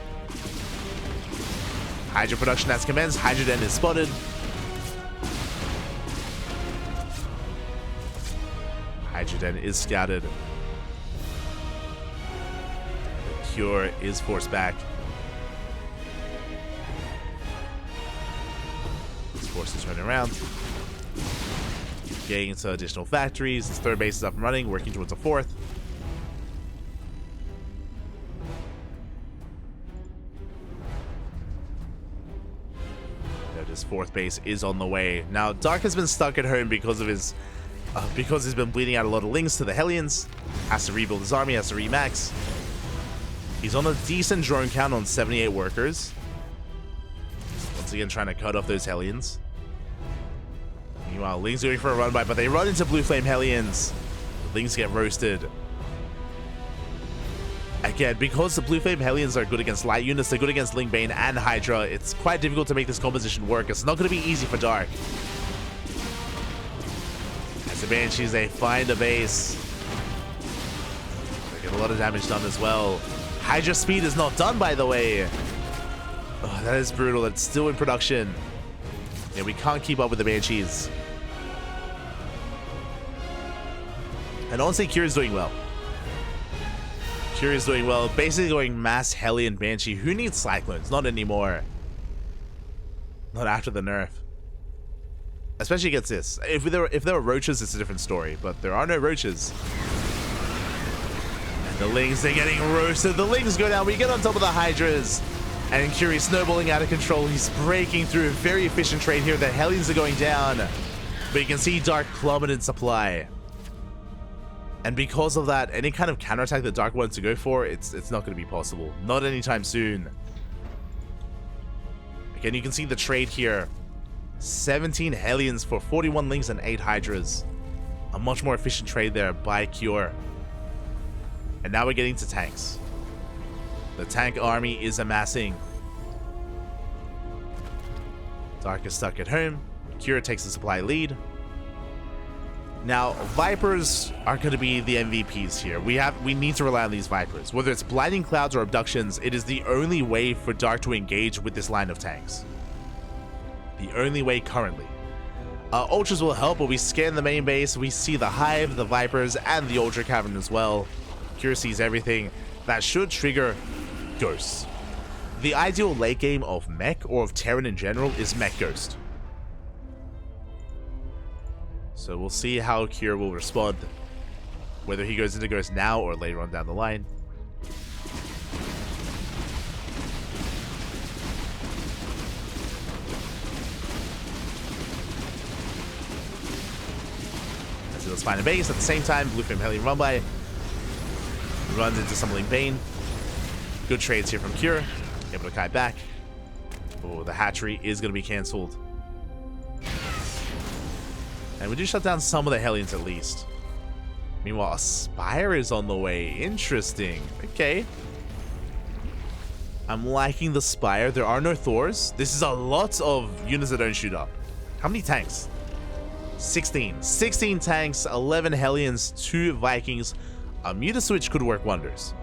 Hydra production has commenced. Hydra Den is spotted. Hydra Den is scouted. The Cure is forced back. This force is turning around. Getting into additional factories. His third base is up and running, working towards a fourth. His fourth base is on the way. Now, Dark has been stuck at home because of his because he's been bleeding out a lot of Lings to the Hellions. Has to rebuild his army, has to remax. He's on a decent drone count on 78 workers. Once again, trying to cut off those Hellions. Meanwhile, Lings going for a run by, but they run into Blue Flame Hellions. The Lings get roasted. Again, because the Blue Flame Hellions are good against light units, they're good against Ling Bane and Hydra, it's quite difficult to make this composition work. It's not going to be easy for Dark. As the Banshees, they find a base. They get a lot of damage done as well. Hydra speed is not done, by the way. Oh, that is brutal. It's still in production. Yeah, we can't keep up with the Banshees. And honestly, Cure is doing well. Cure is doing well, basically going mass Hellion Banshee. Who needs Cyclones? Not anymore. Not after the nerf. Especially against this. If there were Roaches, it's a different story, but there are no Roaches. And the Lings, they're getting roasted. The Lings go down. We get on top of the Hydras. And Cure is snowballing out of control. He's breaking through. Very efficient trade here. The Hellions are going down. But you can see Dark plummeted supply. And because of that, any kind of counterattack that Dark wants to go for, it's not going to be possible. Not anytime soon. Again, you can see the trade here. 17 Hellions for 41 Lings and 8 Hydras. A much more efficient trade there by Cure. And now we're getting to tanks. The tank army is amassing. Dark is stuck at home. Cure takes the supply lead. Now, Vipers are going to be the MVPs here. We need to rely on these Vipers. Whether it's Blinding Clouds or Abductions, it is the only way for Dark to engage with this line of tanks. The only way currently. Ultras will help, but we scan the main base. We see the Hive, the Vipers, and the Ultra Cavern as well. Cure sees everything. That should trigger Ghosts. The ideal late game of Mech, or of Terran in general, is Mech Ghost. So we'll see how Cure will respond, whether he goes into Ghost now or later on down the line. As he'll find a base at the same time, Blue Flame Hellion run by. Runs into some Ling Bane. Good trades here from Cure. Able to kite back. Oh, the hatchery is going to be cancelled. And we do shut down some of the Hellions at least. Meanwhile, a Spire is on the way. Interesting. Okay. I'm liking the Spire. There are no Thors. This is a lot of units that don't shoot up. How many tanks? 16. 16 tanks, 11 Hellions, 2 Vikings. A Muta switch could work wonders.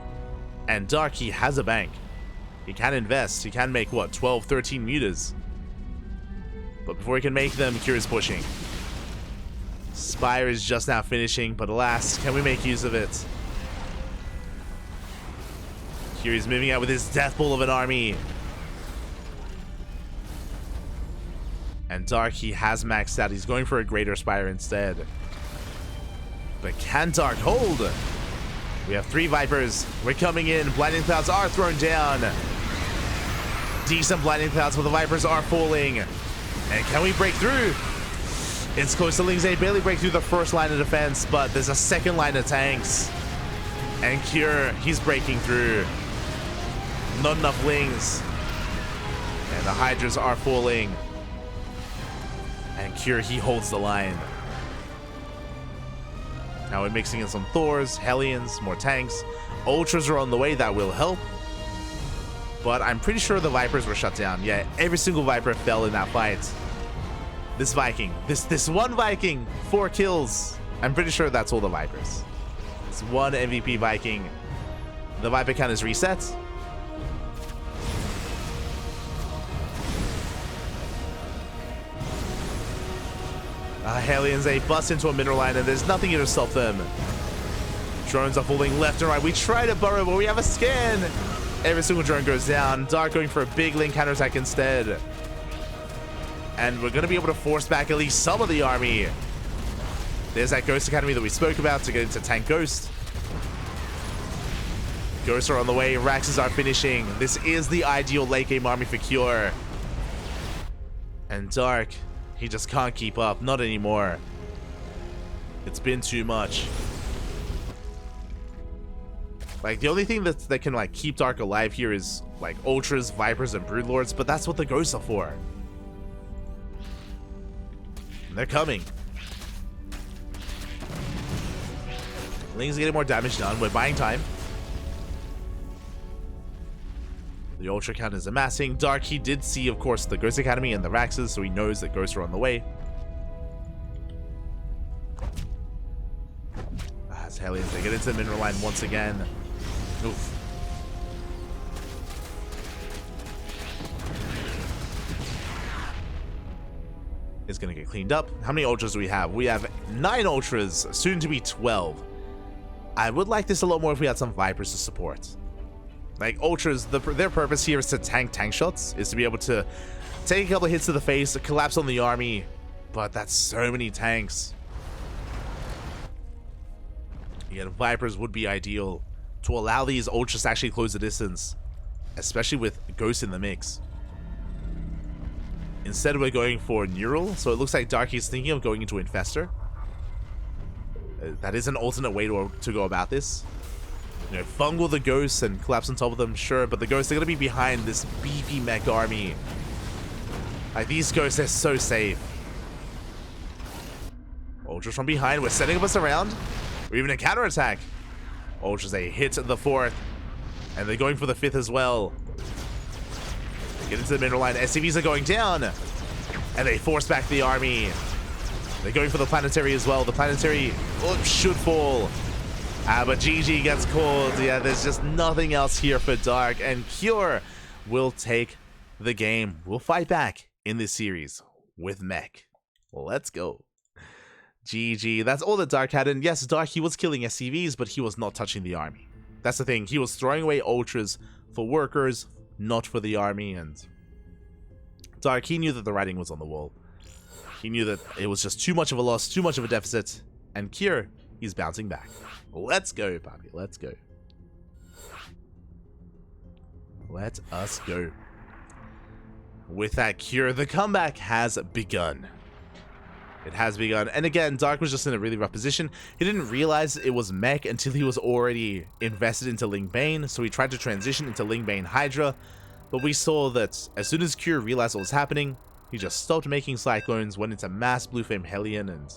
And Dark, he has a bank. He can invest. He can make, what, 12, 13 Mutas. But before he can make them, Cure is pushing. Spire is just now finishing, but alas, can we make use of it? Cure is moving out with his death ball of an army. And Dark, he has maxed out. He's going for a Greater Spire instead. But can Dark hold? We have 3 Vipers. We're coming in. Blinding Clouds are thrown down. Decent Blinding Clouds, but the Vipers are falling. And can we break through? It's close to Lings. They barely break through the first line of defense, but there's a second line of tanks. And Cure, he's breaking through. Not enough Lings. And the Hydras are falling. And Cure, he holds the line. Now we're mixing in some Thors, Hellions, more tanks. Ultras are on the way, that will help. But I'm pretty sure the Vipers were shut down. Yeah, every single Viper fell in that fight. This Viking, this one Viking, 4 kills. I'm pretty sure that's all the Vipers. It's one MVP Viking. The Viper count is reset. Hellions, they bust into a mineral line and there's nothing here to stop them. Drones are falling left and right. We try to burrow, but we have a scan. Every single drone goes down. Dark going for a big link counterattack instead. And we're going to be able to force back at least some of the army. There's that Ghost Academy that we spoke about to get into Tank Ghost. Ghosts are on the way. Raxes are finishing. This is the ideal late game army for Cure. And Dark, he just can't keep up. Not anymore. It's been too much. Like, the only thing that can, like, keep Dark alive here is, like, Ultras, Vipers, and Broodlords, but that's what the Ghosts are for. And they're coming. Ling's getting more damage done. We're buying time. The Ultra count is amassing. Dark, he did see, of course, the Ghost Academy and the Raxes, so he knows that Ghosts are on the way. As Hellions, they get into the mineral line once again. Oof. It's going to get cleaned up. How many Ultras do we have? We have 9 Ultras, soon to be 12. I would like this a lot more if we had some Vipers to support. Like, Ultras, their purpose here is to tank shots, is to be able to take a couple of hits to the face, collapse on the army, but that's so many tanks. Yet Vipers would be ideal to allow these Ultras to actually close the distance, especially with Ghost in the mix. Instead, we're going for Neural, so it looks like Darky's thinking of going into Infestor. That is an alternate way to go about this. You know, fungal the Ghosts and collapse on top of them, sure, but the Ghosts are going to be behind this beefy mech army. Like, these Ghosts, they're so safe. Ultras from behind, we're setting up us around. Or even a counterattack. Ultras, they hit the 4th, and they're going for the 5th as well. Get into the mineral line. SCVs are going down, and they force back the army. They're going for the planetary as well. The planetary should fall. But GG gets called. Yeah, there's just nothing else here for Dark, and Cure will take the game. We'll fight back in this series with Mech. Let's go. GG. That's all that Dark had, and yes, Dark, he was killing SCVs, but he was not touching the army. That's the thing. He was throwing away Ultras for workers, not for the army, and Dark, he knew that the writing was on the wall. He knew that it was just too much of a loss, too much of a deficit, and Cure, he's bouncing back. Let's go, puppy. Let's go. Let us go. With that, Cure, the comeback has begun. It has begun. And again, Dark was just in a really rough position. He didn't realize it was Mech until he was already invested into Ling Bane, so he tried to transition into Ling Bane Hydra. But we saw that as soon as Cure realized what was happening, he just stopped making Cyclones, went into Mass Blue Flame Hellion, and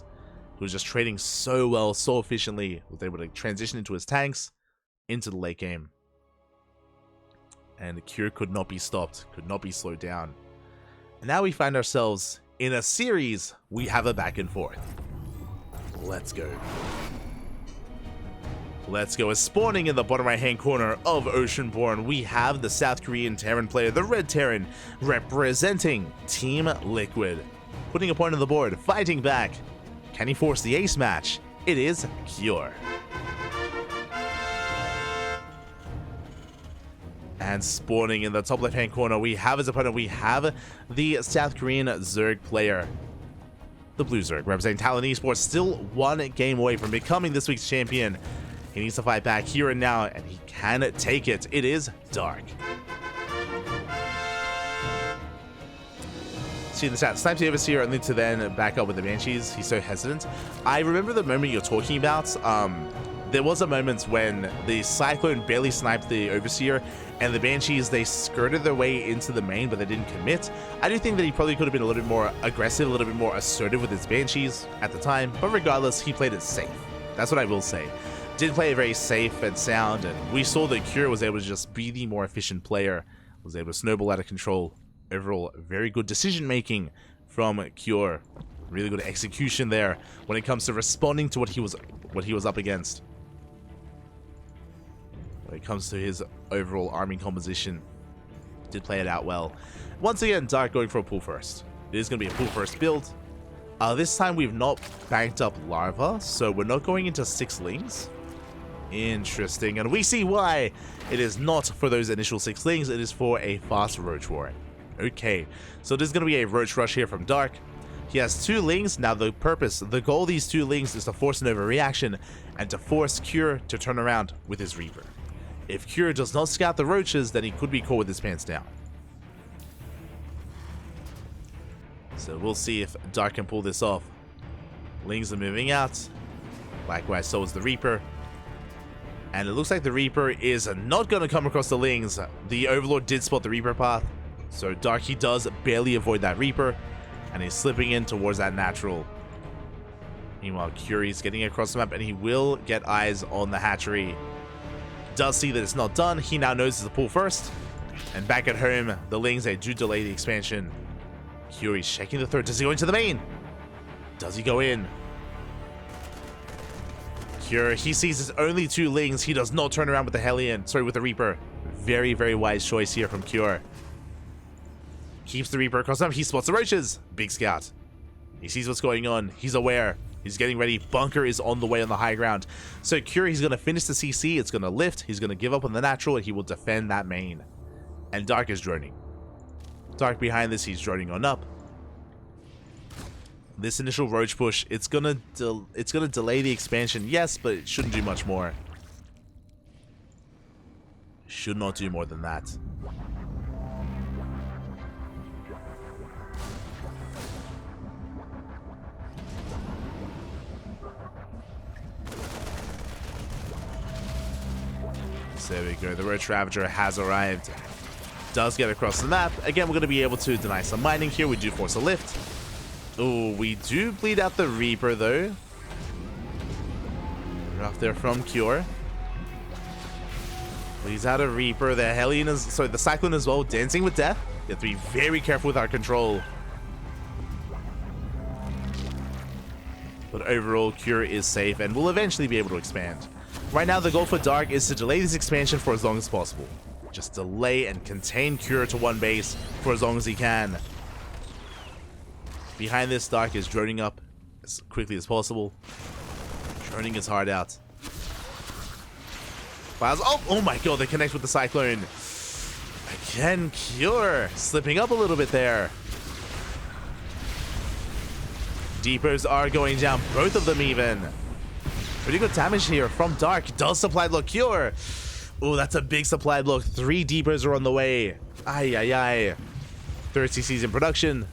he was just trading so well, so efficiently, was able to transition into his tanks, into the late game. And Cure could not be stopped, could not be slowed down. And now we find ourselves in a series. We have a back and forth. Let's go. Let's go. As spawning in the bottom right hand corner of Oceanborn, we have the South Korean Terran player, the Red Terran, representing Team Liquid. Putting a point on the board, fighting back. Can he force the ace match? It is Cure. And spawning in the top left-hand corner, we have his opponent. We have the South Korean Zerg player. The Blue Zerg, representing Talon Esports, still one game away from becoming this week's champion. He needs to fight back here and now, and he can take it. It is Dark. See the stats. Snipes the Overseer only to then back up with the Banshees. He's so hesitant. I remember the moment you're talking about. There was a moment when the Cyclone barely sniped the Overseer, and the Banshees, they skirted their way into the main, but they didn't commit. I do think that he probably could have been a little bit more aggressive, a little bit more assertive with his Banshees at the time, but regardless, he played it safe. That's what I will say. Did play it very safe and sound, and we saw that Cure was able to just be the more efficient player, was able to snowball out of control. Overall, very good decision-making from Cure. Really good execution there when it comes to responding to what he was up against. When it comes to his overall army composition, did play it out well. Once again, Dark going for a pull first. It is going to be a pull first build. This time we've not banked up Larva, so we're not going into 6 Lings. Interesting, and we see why. It is not for those initial 6 Lings, it is for a fast Roach Warren. Okay, so there's going to be a Roach Rush here from Dark. He has 2 Lings. Now the goal of these 2 Lings is to force an overreaction and to force Cure to turn around with his Reaper. If Cure does not scout the Roaches, then he could be caught with his pants down. So we'll see if Dark can pull this off. Lings are moving out. Likewise, so is the Reaper. And it looks like the Reaper is not going to come across the Lings. The Overlord did spot the Reaper path. So Dark, he does barely avoid that Reaper. And he's slipping in towards that natural. Meanwhile, Curie's getting across the map, and he will get eyes on the hatchery. Does see that it's not done. He now knows it's a pull first. And back at home, the Lings, they do delay the expansion. Curie's checking the third. Does he go into the main? Does he go in? Cure, he sees his only 2 Lings. He does not turn around with the Hellion. Sorry, with the Reaper. Very, very wise choice here from Cure. Keeps the Reaper across him. He spots the Roaches. Big scout. He sees what's going on. He's aware. He's getting ready. Bunker is on the way on the high ground. So Cure, he's going to finish the CC. It's going to lift. He's going to give up on the natural, and he will defend that main. And Dark is droning. Dark behind this, he's droning on up. This initial Roach push, it's gonna delay the expansion, yes, but it shouldn't do much more. Should not do more than that. So there we go, the Roach Ravager has arrived. Does get across the map. Again, we're going to be able to deny some mining here. We do force a lift. Oh, we do bleed out the Reaper, though. Rough there from Cure. Bleeds out a Reaper. The Hellion is... Sorry, the Cyclone as well. Dancing with Death. You have to be very careful with our control. But overall, Cure is safe and will eventually be able to expand. Right now, the goal for Dark is to delay this expansion for as long as possible. Just delay and contain Cure to one base for as long as he can. Behind this, Dark is droning up as quickly as possible. Droning his heart out. Fires. Oh my god, they connect with the Cyclone. Again, Cure slipping up a little bit there. Depots are going down, both of them even. Pretty good damage here from Dark. Does supply block Cure. Oh, that's a big supply block. 3 depots are on the way. Ay, ay, ay. 3rd CC's in production.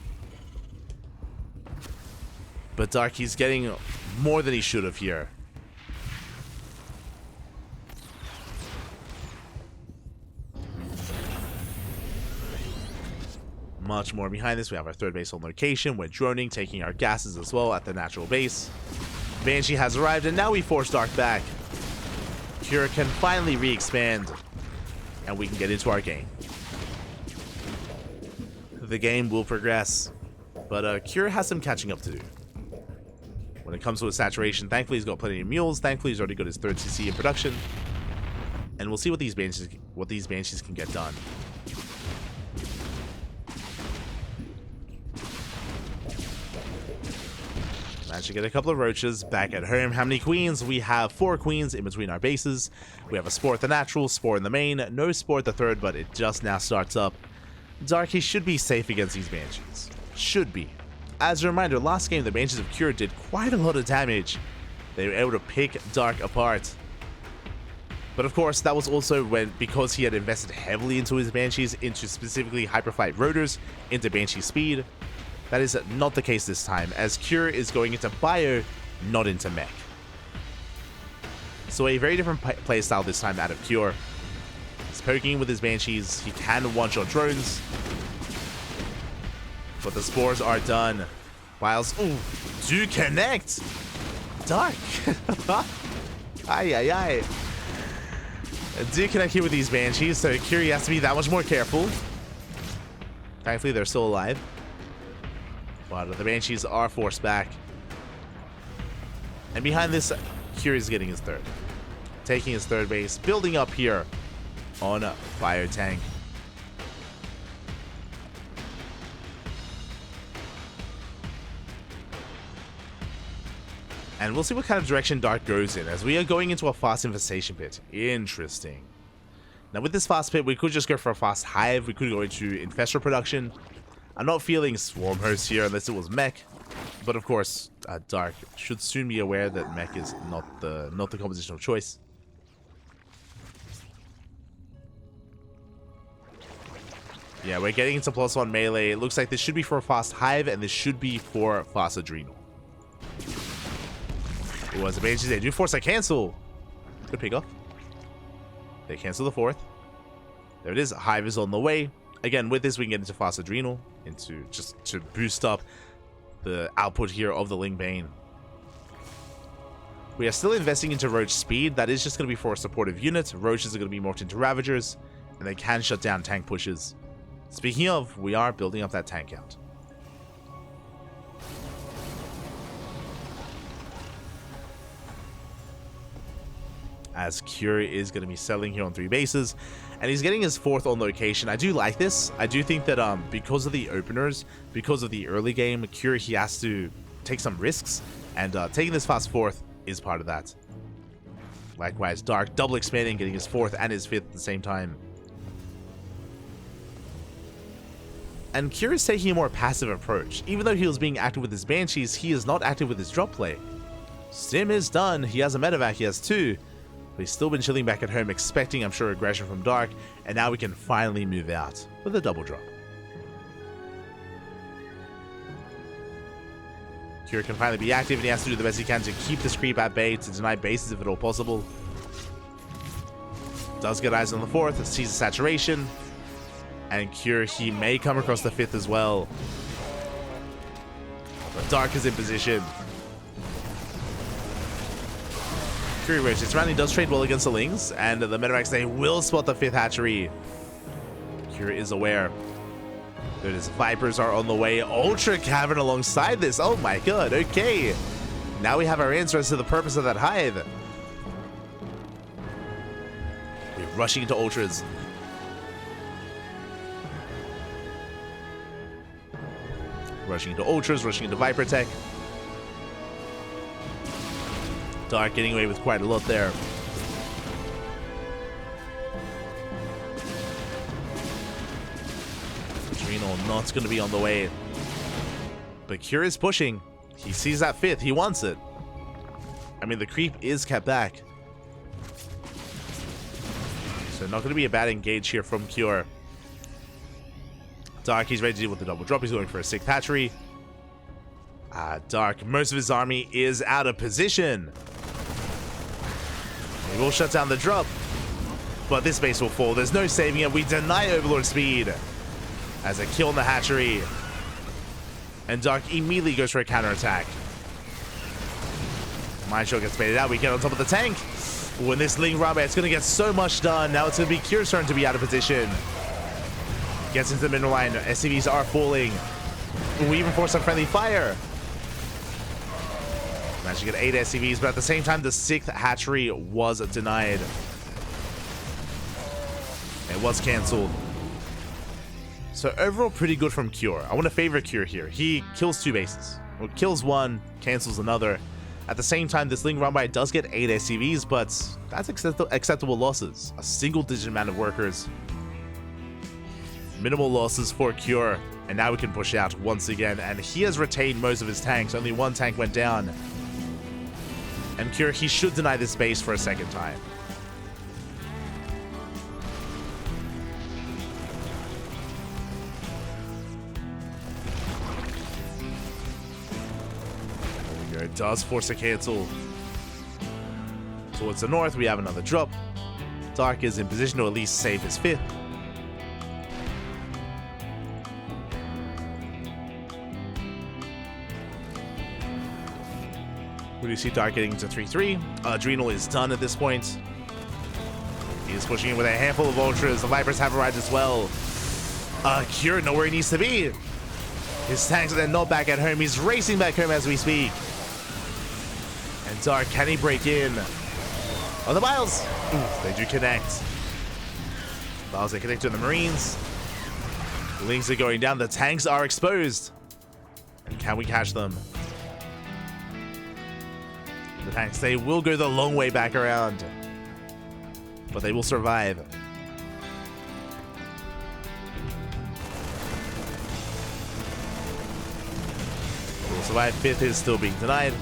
But Dark, he's getting more than he should have here. Much more behind this. We have our 3rd base on location. We're droning, taking our gases as well at the natural base. Banshee has arrived, and now we force Dark back. Cure can finally re-expand, and we can get into our game. The game will progress, but Cure has some catching up to do. When it comes to his saturation, thankfully he's got plenty of mules. Thankfully he's already got his 3rd CC in production, and we'll see what these banshees can get done. Managed to get a couple of roaches back at home. How many queens? We have 4 queens in between our bases. We have a Spore at the natural, Spore in the main, no Spore at the third, but it just now starts up. Dark, he should be safe against these Banshees. Should be. As a reminder, last game the Banshees of Cure did quite a lot of damage. They were able to pick Dark apart. But of course, that was also because he had invested heavily into his Banshees, into specifically Hyperfight Rotors, into Banshee Speed. That is not the case this time, as Cure is going into Bio, not into Mech. So a very different playstyle this time out of Cure. He's poking with his Banshees, he can one-shot drones. But the Spores are done. Whilst, ooh, do connect! Dark! Ay, ay, ay. Do connect here with these Banshees, so Cure has to be that much more careful. Thankfully, they're still alive. But the Banshees are forced back. And behind this, Cure is getting his third. Taking his third base, building up here on a Fire Tank. And we'll see what kind of direction Dark goes in, as we are going into a fast infestation pit. Interesting. Now with this fast pit, we could just go for a fast hive. We could go into infestor production. I'm not feeling swarm host here unless it was mech. But of course, Dark should soon be aware that mech is not the composition of choice. Yeah, we're getting into +1 melee. It looks like this should be for a fast hive, and this should be for fast adrenal. Ooh, as the Banshees, they do force a cancel. Good pick off. They cancel the 4th. There it is. Hive is on the way. Again, with this, we can get into fast adrenal, into just to boost up the output here of the Ling Bane. We are still investing into Roach speed. That is just going to be for a supportive unit. Roaches are going to be morphed into Ravagers, and they can shut down tank pushes. Speaking of, we are building up that tank count. As Cure is going to be selling here on 3 bases, and he's getting his 4th on location. I do like this. I do think that because of the openers, because of the early game, Cure, he has to take some risks, and taking this fast 4th is part of that. Likewise, Dark double expanding, getting his 4th and his 5th at the same time. And Cure is taking a more passive approach. Even though he was being active with his Banshees, he is not active with his drop play. Sim is done. He has a medevac, he has 2. But he's still been chilling back at home, expecting, I'm sure, aggression from Dark, and now we can finally move out with a double drop. Cure can finally be active, and he has to do the best he can to keep this creep at bay, to deny bases if at all possible. Does get eyes on the 4th, sees the saturation, and Cure, he may come across the 5th as well. But Dark is in position. Which its rounding does trade well against the Lings, and the medevacs, they will spot the 5th hatchery. Cure is aware. There it is. Vipers are on the way. Ultra Cavern alongside this. Oh my god, okay. Now we have our answer as to the purpose of that hive. We're rushing into Ultras. Rushing into Ultras, rushing into Viper Tech. Dark getting away with quite a lot there. Adrenal not going to be on the way. But Cure is pushing. He sees that 5th. He wants it. I mean, the creep is kept back. So not going to be a bad engage here from Cure. Dark, he's ready to deal with the double drop. He's going for a 6th hatchery. Dark, most of his army is out of position. He will shut down the drop, but this base will fall. There's no saving it. We deny Overlord speed as a kill on the hatchery. And Dark immediately goes for a counterattack. Mindshot gets baited out. We get on top of the tank. When this Ling Rabbit, it's going to get so much done. Now it's going to be Cure's turn to be out of position. Gets into the middle line. SCVs are falling. We even force some friendly fire. Managed to get 8 SCVs, but at the same time, the 6th hatchery was denied. It was cancelled. So overall, pretty good from Cure. I want to favor Cure here. He kills 2 bases. Well, kills one, cancels another. At the same time, this Ling Rumbai does get 8 SCVs, but that's acceptable losses. A single-digit amount of workers. Minimal losses for Cure. And now we can push out once again. And he has retained most of his tanks. Only one tank went down. And Cure, he should deny this base for a second time. It does force a cancel. Towards the north, we have another drop. Dark is in position to at least save his 5th. We do see Dark getting to 3-3. Adrenal is done at this point. He is pushing in with a handful of Ultras. The Vipers have arrived as well. Cure, know where he needs to be. His tanks are then not back at home. He's racing back home as we speak. And Dark, can he break in? On the Miles! They do connect. Miles, they connect to the Marines. The Lings are going down. The tanks are exposed. And can we catch them? The tanks, they will go the long way back around. But they will survive. Will survive. 5th is still being denied.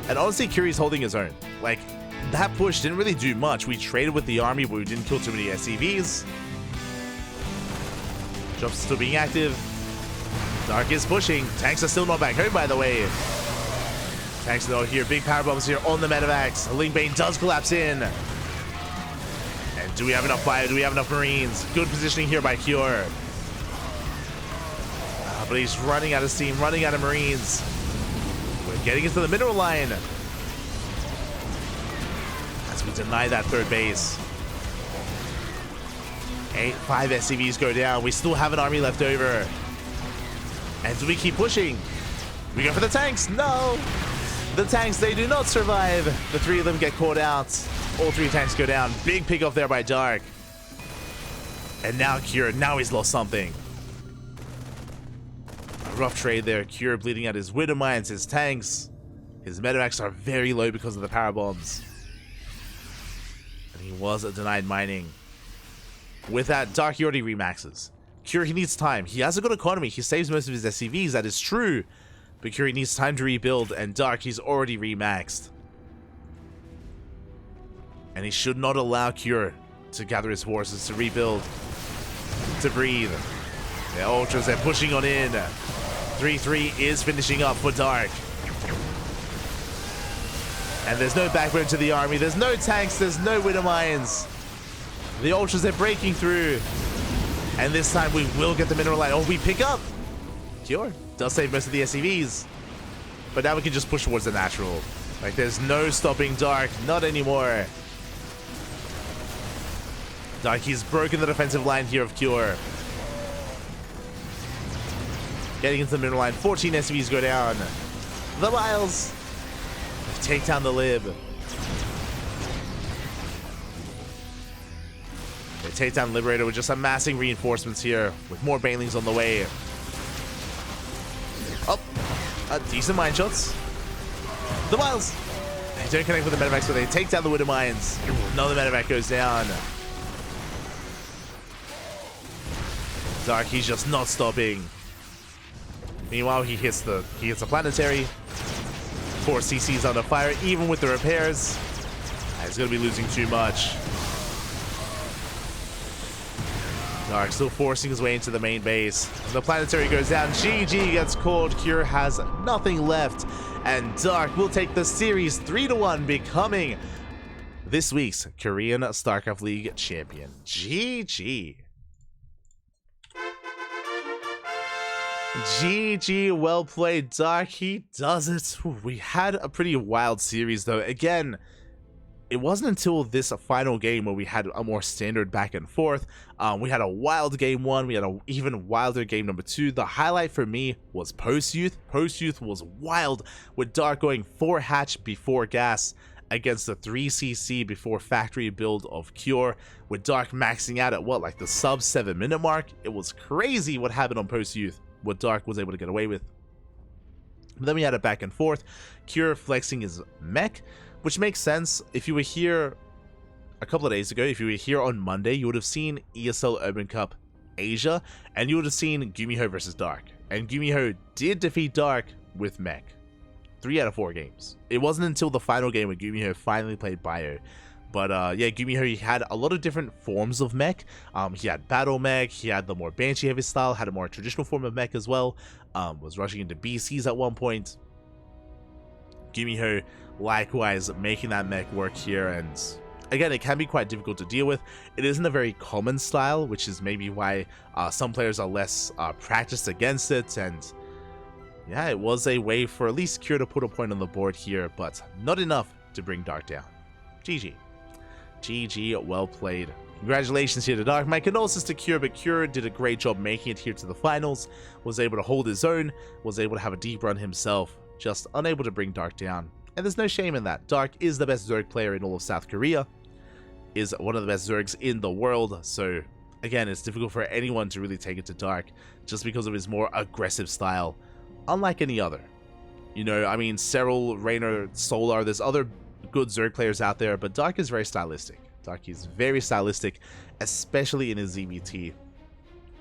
And honestly, Curie's holding his own. Like, that push didn't really do much. We traded with the army, but we didn't kill too many SCVs. Drops still being active. Dark is pushing. Tanks are still not back home, by the way. Tanks are not here. Big power bombs here on the medevacs. Lingbane does collapse in. And do we have enough fire? Do we have enough Marines? Good positioning here by Cure. But he's running out of steam, running out of Marines. We're getting into the mineral line. As we deny that 3rd base. 5 SCVs go down. We still have an army left over. And do we keep pushing? We go for the tanks. No! The tanks, they do not survive. The 3 of them get caught out. All 3 tanks go down. Big pick off there by Dark. And now Cure, now he's lost something. A rough trade there. Cure bleeding out his Widow Mines, his tanks. His medevacs are very low because of the power bombs. And he was denied mining. With that, Dark, he already remaxes. Cure, he needs time. He has a good economy. He saves most of his SCVs, that is true. But Cure needs time to rebuild, and Dark, he's already remaxed. And he should not allow Cure to gather his forces, to rebuild, to breathe. The Ultras, they're pushing on in. 3-3 is finishing up for Dark. And there's no backbone to the army. There's no tanks. There's no Widow Mines. The Ultras, they're breaking through. And this time we will get the mineral line. Oh, we pick up. Cure does save most of the SCVs. But now we can just push towards the natural. Like, there's no stopping Dark. Not anymore. Dark, he's broken the defensive line here of Cure. Getting into the mineral line. 14 SCVs go down. The Miles. Take down the Lib. They take down Liberator with just amassing reinforcements here, with more Banelings on the way. Oh, decent mine shots. The Miles. They don't connect with the medevacs, but they take down the Widow Mines. Another medevac goes down. Dark, he's just not stopping. Meanwhile, he hits the planetary. 4 CCs under fire, even with the repairs. He's going to be losing too much. Dark still forcing his way into the main base. The planetary goes down. GG gets called. Cure has nothing left. And Dark will take the series 3-1, becoming this week's Korean StarCraft League champion. GG. GG, well played, Dark. He does it. We had a pretty wild series, though. Again, it wasn't until this final game where we had a more standard back and forth. We had a wild game 1. We had an even wilder game number 2. The highlight for me was Post-Youth. Post-Youth was wild, with Dark going 4 hatch before gas against the 3 CC before factory build of Cure, with Dark maxing out at what, like the sub 7-minute mark. It was crazy what happened on Post-Youth, what Dark was able to get away with. Then we had a back and forth. Cure flexing his mech, which makes sense. If you were here a couple of days ago, if you were here on Monday, you would have seen ESL Urban Cup Asia, and you would have seen Gumiho versus Dark. And Gumiho did defeat Dark with mech. 3 out of 4 games. It wasn't until the final game where Gumiho finally played Bio. But yeah, Gumiho, he had a lot of different forms of mech. He had battle mech, he had the more Banshee heavy style, had a more traditional form of mech as well. Was rushing into BCs at one point. Gumiho likewise making that mech work here, and again, it can be quite difficult to deal with. It isn't a very common style, which is maybe why some players are less practiced against it, and yeah, it was a way for at least Cure to put a point on the board here, but not enough to bring Dark down. GG. GG, well played. Congratulations here to Dark. My condolences to Cure, but Cure did a great job making it here to the finals, was able to hold his own, was able to have a deep run himself, just unable to bring Dark down. And there's no shame in that. Dark is the best Zerg player in all of South Korea, is one of the best Zergs in the world, so again, it's difficult for anyone to really take it to Dark, just because of his more aggressive style, unlike any other. You know, I mean, Serral, Raynor, Solar, there's other good Zerg players out there, but Dark is very stylistic. Dark is very stylistic, especially in his ZvT.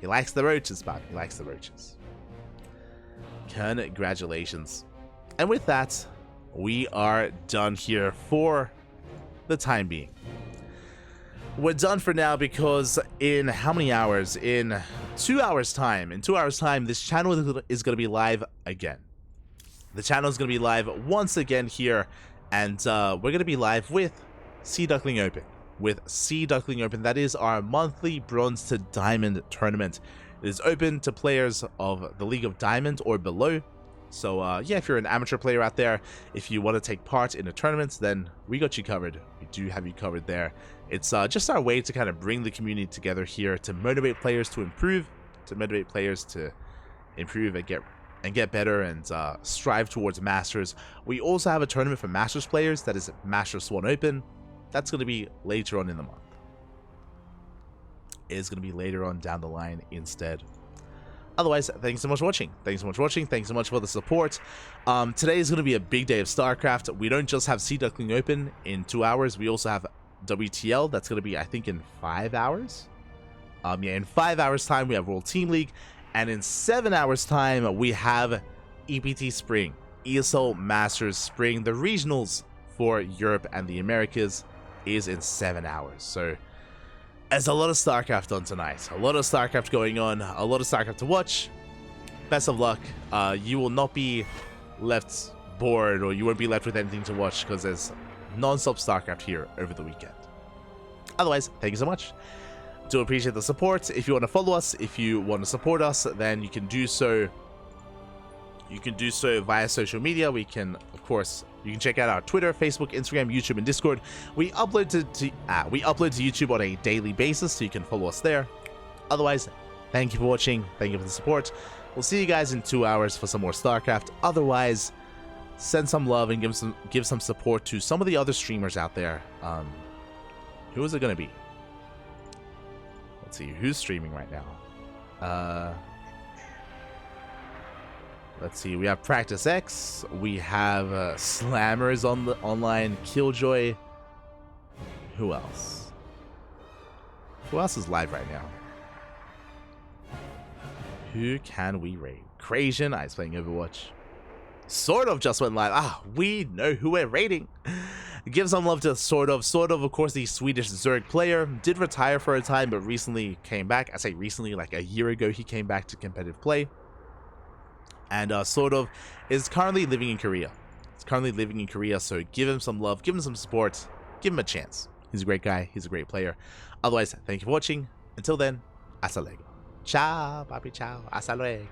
He likes the roaches, but he likes the roaches. Congratulations. And with that, we are done here for the time being. We're done for now because in how many hours? In 2 hours time. In 2 hours time, this channel is going to be live again. The channel is going to be live once again here, and we're going to be live with Duckling Open. That is our monthly Bronze to Diamond tournament. It is open to players of the League of Diamond or below. So yeah, if you're an amateur player out there, if you want to take part in a tournament, then we got you covered. We do have you covered there. It's just our way to kind of bring the community together here, to motivate players to improve, and get better, and strive towards Masters. We also have a tournament for Masters players, that is Masters Swan Open. That's going to be later on in the month. It is going to be later on down the line instead. Otherwise, thanks so much for watching. Thanks so much for the support. Today is going to be a big day of StarCraft. We don't just have Duckling Open in 2 hours. We also have WTL. That's going to be, I think, in 5 hours. Yeah, in 5 hours time, we have World Team League. And in 7 hours time, we have EPT Spring. ESL Masters Spring. The regionals for Europe and the Americas is in 7 hours. So there's a lot of StarCraft on tonight. A lot of StarCraft going on. A lot of StarCraft to watch. Best of luck. You will not be left bored, or you won't be left with anything to watch, because there's non-stop StarCraft here over the weekend. Otherwise, thank you so much. Do appreciate the support. If you want to follow us, if you want to support us, then you can do so. You can do so via social media. We can, of course, you can check out our Twitter, Facebook, Instagram, YouTube, and Discord. We upload to YouTube on a daily basis, so you can follow us there. Otherwise, thank you for watching. Thank you for the support. We'll see you guys in 2 hours for some more StarCraft. Otherwise, send some love and give some support to some of the other streamers out there. Who is it going to be? Let's see who's streaming right now. Let's see, we have Practice X, we have Slammers on the online, Killjoy. Who else? Who else is live right now? Who can we raid? Crazian, he's playing Overwatch. Sort of just went live. Ah, we know who we're raiding. Give some love to Sort of, of course, the Swedish Zerg player. Did retire for a time, but recently came back. I say recently, like a year ago, he came back to competitive play. And Sort of is currently living in Korea. So give him some love, give him some support, give him a chance. He's a great guy, he's a great player. Otherwise, thank you for watching. Until then, hasta luego. Ciao, papi, ciao, hasta luego.